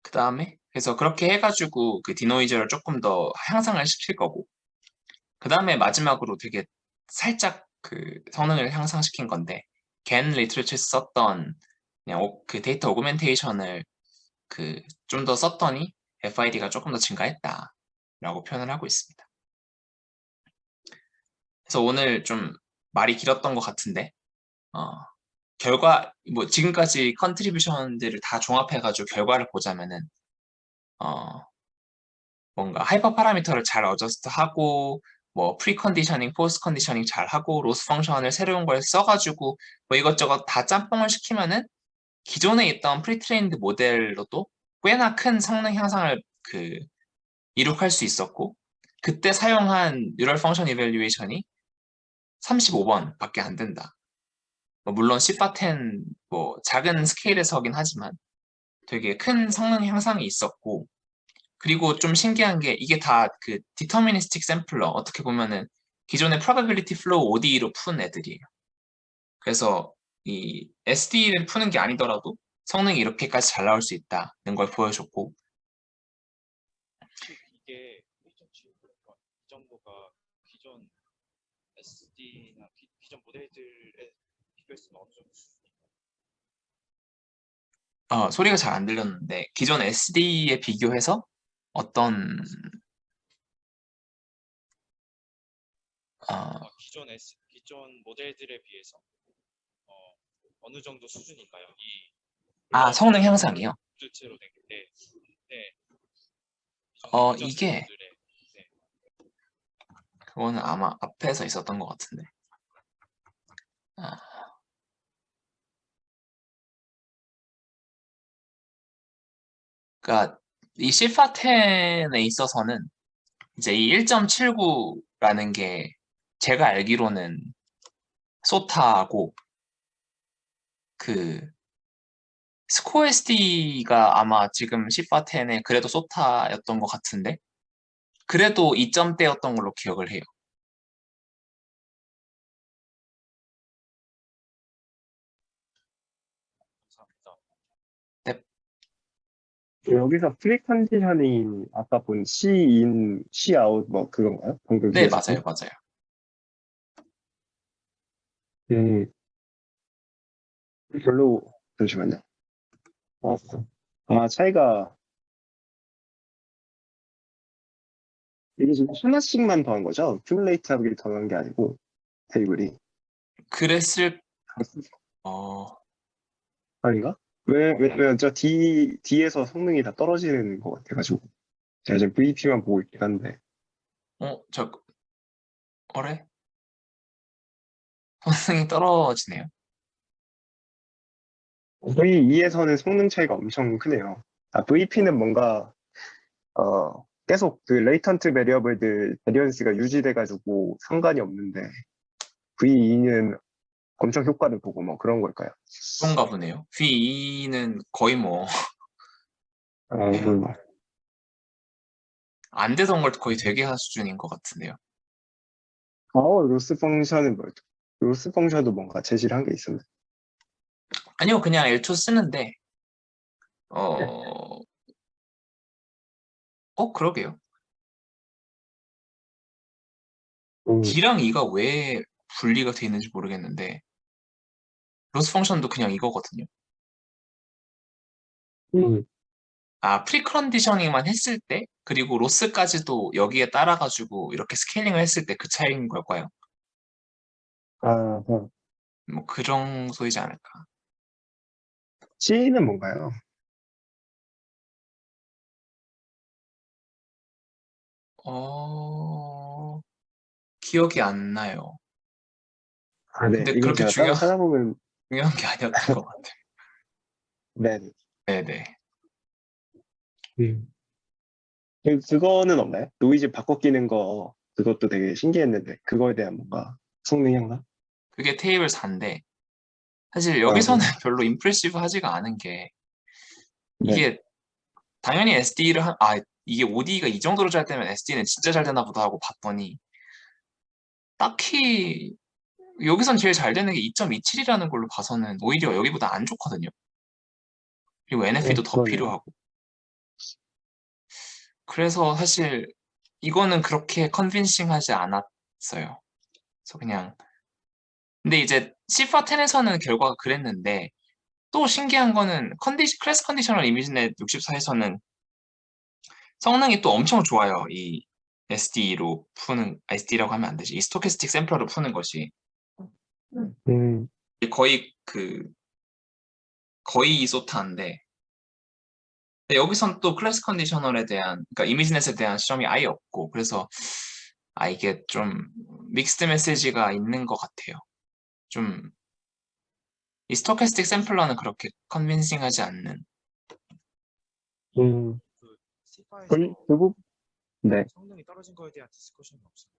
그 다음에 그래서 그렇게 해가지고 그 디노이저를 조금 더 향상을 시킬 거고 그 다음에 마지막으로 되게 살짝 그 성능을 향상시킨 건데 겐 리트리처에서 썼던 그냥 그 데이터 오그멘테이션을 그 좀 더 썼더니 FID가 조금 더 증가했다 라고 표현을 하고 있습니다. 그래서 오늘 좀 말이 길었던 것 같은데 결과 뭐 지금까지 컨트리뷰션들을 다 종합해가지고 결과를 보자면은 뭔가 하이퍼 파라미터를 잘 어저스트하고 뭐 프리 컨디셔닝, 포스트 컨디셔닝 잘 하고 로스 펑션을 새로운 걸 써가지고 뭐 이것저것 다 짬뽕을 시키면은 기존에 있던 프리트레인드 모델로도 꽤나 큰 성능 향상을 그 이룩할 수 있었고 그때 사용한 뉴럴 펑션 이밸류에이션이 35번밖에 안 된다. 뭐 물론 시파10 뭐 작은 스케일에서긴 하지만 되게 큰 성능 향상이 있었고 그리고 좀 신기한 게 이게 다 그 디터미니스틱 샘플러 어떻게 보면은 기존의 probability flow ODE로 푼 애들이에요. 그래서 이 SD를 푸는 게 아니더라도 성능이 이렇게까지 잘 나올 수 있다는 걸 보여줬고 이게 1.7 이 정도가 기존 SD나 기존 모델들에 비교했으면 어느 정도 수준인가요? 소리가 잘 안 들렸는데 기존 SD에 비교해서 어떤 기존 모델들에 비해서 어느 정도 수준인가요? 성능 향상이요? 실제로 된 게. 네. 이게 모델의, 네. 그거는 아마 앞에서 있었던 것 같은데 그러니까 이 시파10에 있어서는 이제 이 1.79라는 게 제가 알기로는 소타고 그 스코어 SD가 아마 지금 시파10에 그래도 소타였던 것 같은데 그래도 2점대였던 걸로 기억을 해요. 감사합니다. 여기서 프리 컨디셔닝 아까 본 C-in, C-out 뭐 그건가요? 방금 네, 얘기하셨던? 맞아요. 음, 별로 잠시만요. 차이가 이게 지금 하나씩만 더한 거죠? 큐뮬레이트하게 더한 게 아니고 테이블이 그랬을 어 아닌가? 왜냐면 저 D에서 성능이 다 떨어지는 것 같아가지고 제가 지금 VP만 보고 있긴 한데 저 어래? 성능이 떨어지네요. V2에서는 성능 차이가 엄청 크네요. VP는 뭔가 계속 그 레이턴트 베리어블들 베리언스가 유지돼가지고 상관이 없는데 V2는 엄청 효과를 보고 뭐 그런 걸까요? 그런가 보네요. V2는 거의 뭐 안 되던 걸 거의 되게 한 수준인 것 같은데요. 로스 펑션은 뭐였죠? 로스 펑션도 뭔가 제시를 한 게 있었나요? 아니요, 그냥 L2 쓰는데, 어, 그러게요. D랑 E가 왜 분리가 돼 있는지 모르겠는데, 로스 펑션도 그냥 이거거든요. 프리컨디셔닝만 했을 때, 그리고 로스까지도 여기에 따라가지고 이렇게 스케일링을 했을 때 그 차이인 걸까요? 아, 뭐 그런 소이지 않을까. C는 뭔가요? 기억이 안 나요. 네. 근데 이건 그렇게 제가 따로 찾아보면, 중요한 게 아니었던 것 같아요. 네. 네네. 그거는 없나요? 노이즈 바꿔 끼는 거, 그것도 되게 신기했는데, 그거에 대한 뭔가 성능 향상? 그게 테이블 4인데, 사실 아, 여기서는 별로 임프레시브 하지가 않은 게, 네. 이게 당연히 이게 OD가 이 정도로 잘 되면 SD는 진짜 잘 되나 보다 하고 봤더니, 딱히 여기선 제일 잘 되는 게 2.27이라는 걸로 봐서는 오히려 여기보다 안 좋거든요. 그리고 NF도 더 그러네요. 필요하고. 그래서 사실 이거는 그렇게 컨빈싱하지 않았어요. 그래서 그냥 근데 이제 시파10에서는 결과가 그랬는데 또 신기한 거는 클래스 컨디셔널 이미지넷 64에서는 성능이 또 엄청 좋아요. 이 SD라고 하면 안 되지. 이 스토캐스틱 샘플러로 푸는 것이 음, 거의 거의 이소타인데 여기선 또 클래스 컨디셔널에 대한 그러니까 이미지넷에 대한 실험이 아예 없고 그래서 이게 좀 믹스드 메시지가 있는 것 같아요. 좀 이 스토캐스틱 샘플러는 그렇게 컨빈싱하지 않는. 음, 그 C5에서 그 부분? 네. 성능이 떨어진 거에 대한 디스커션은 없어요.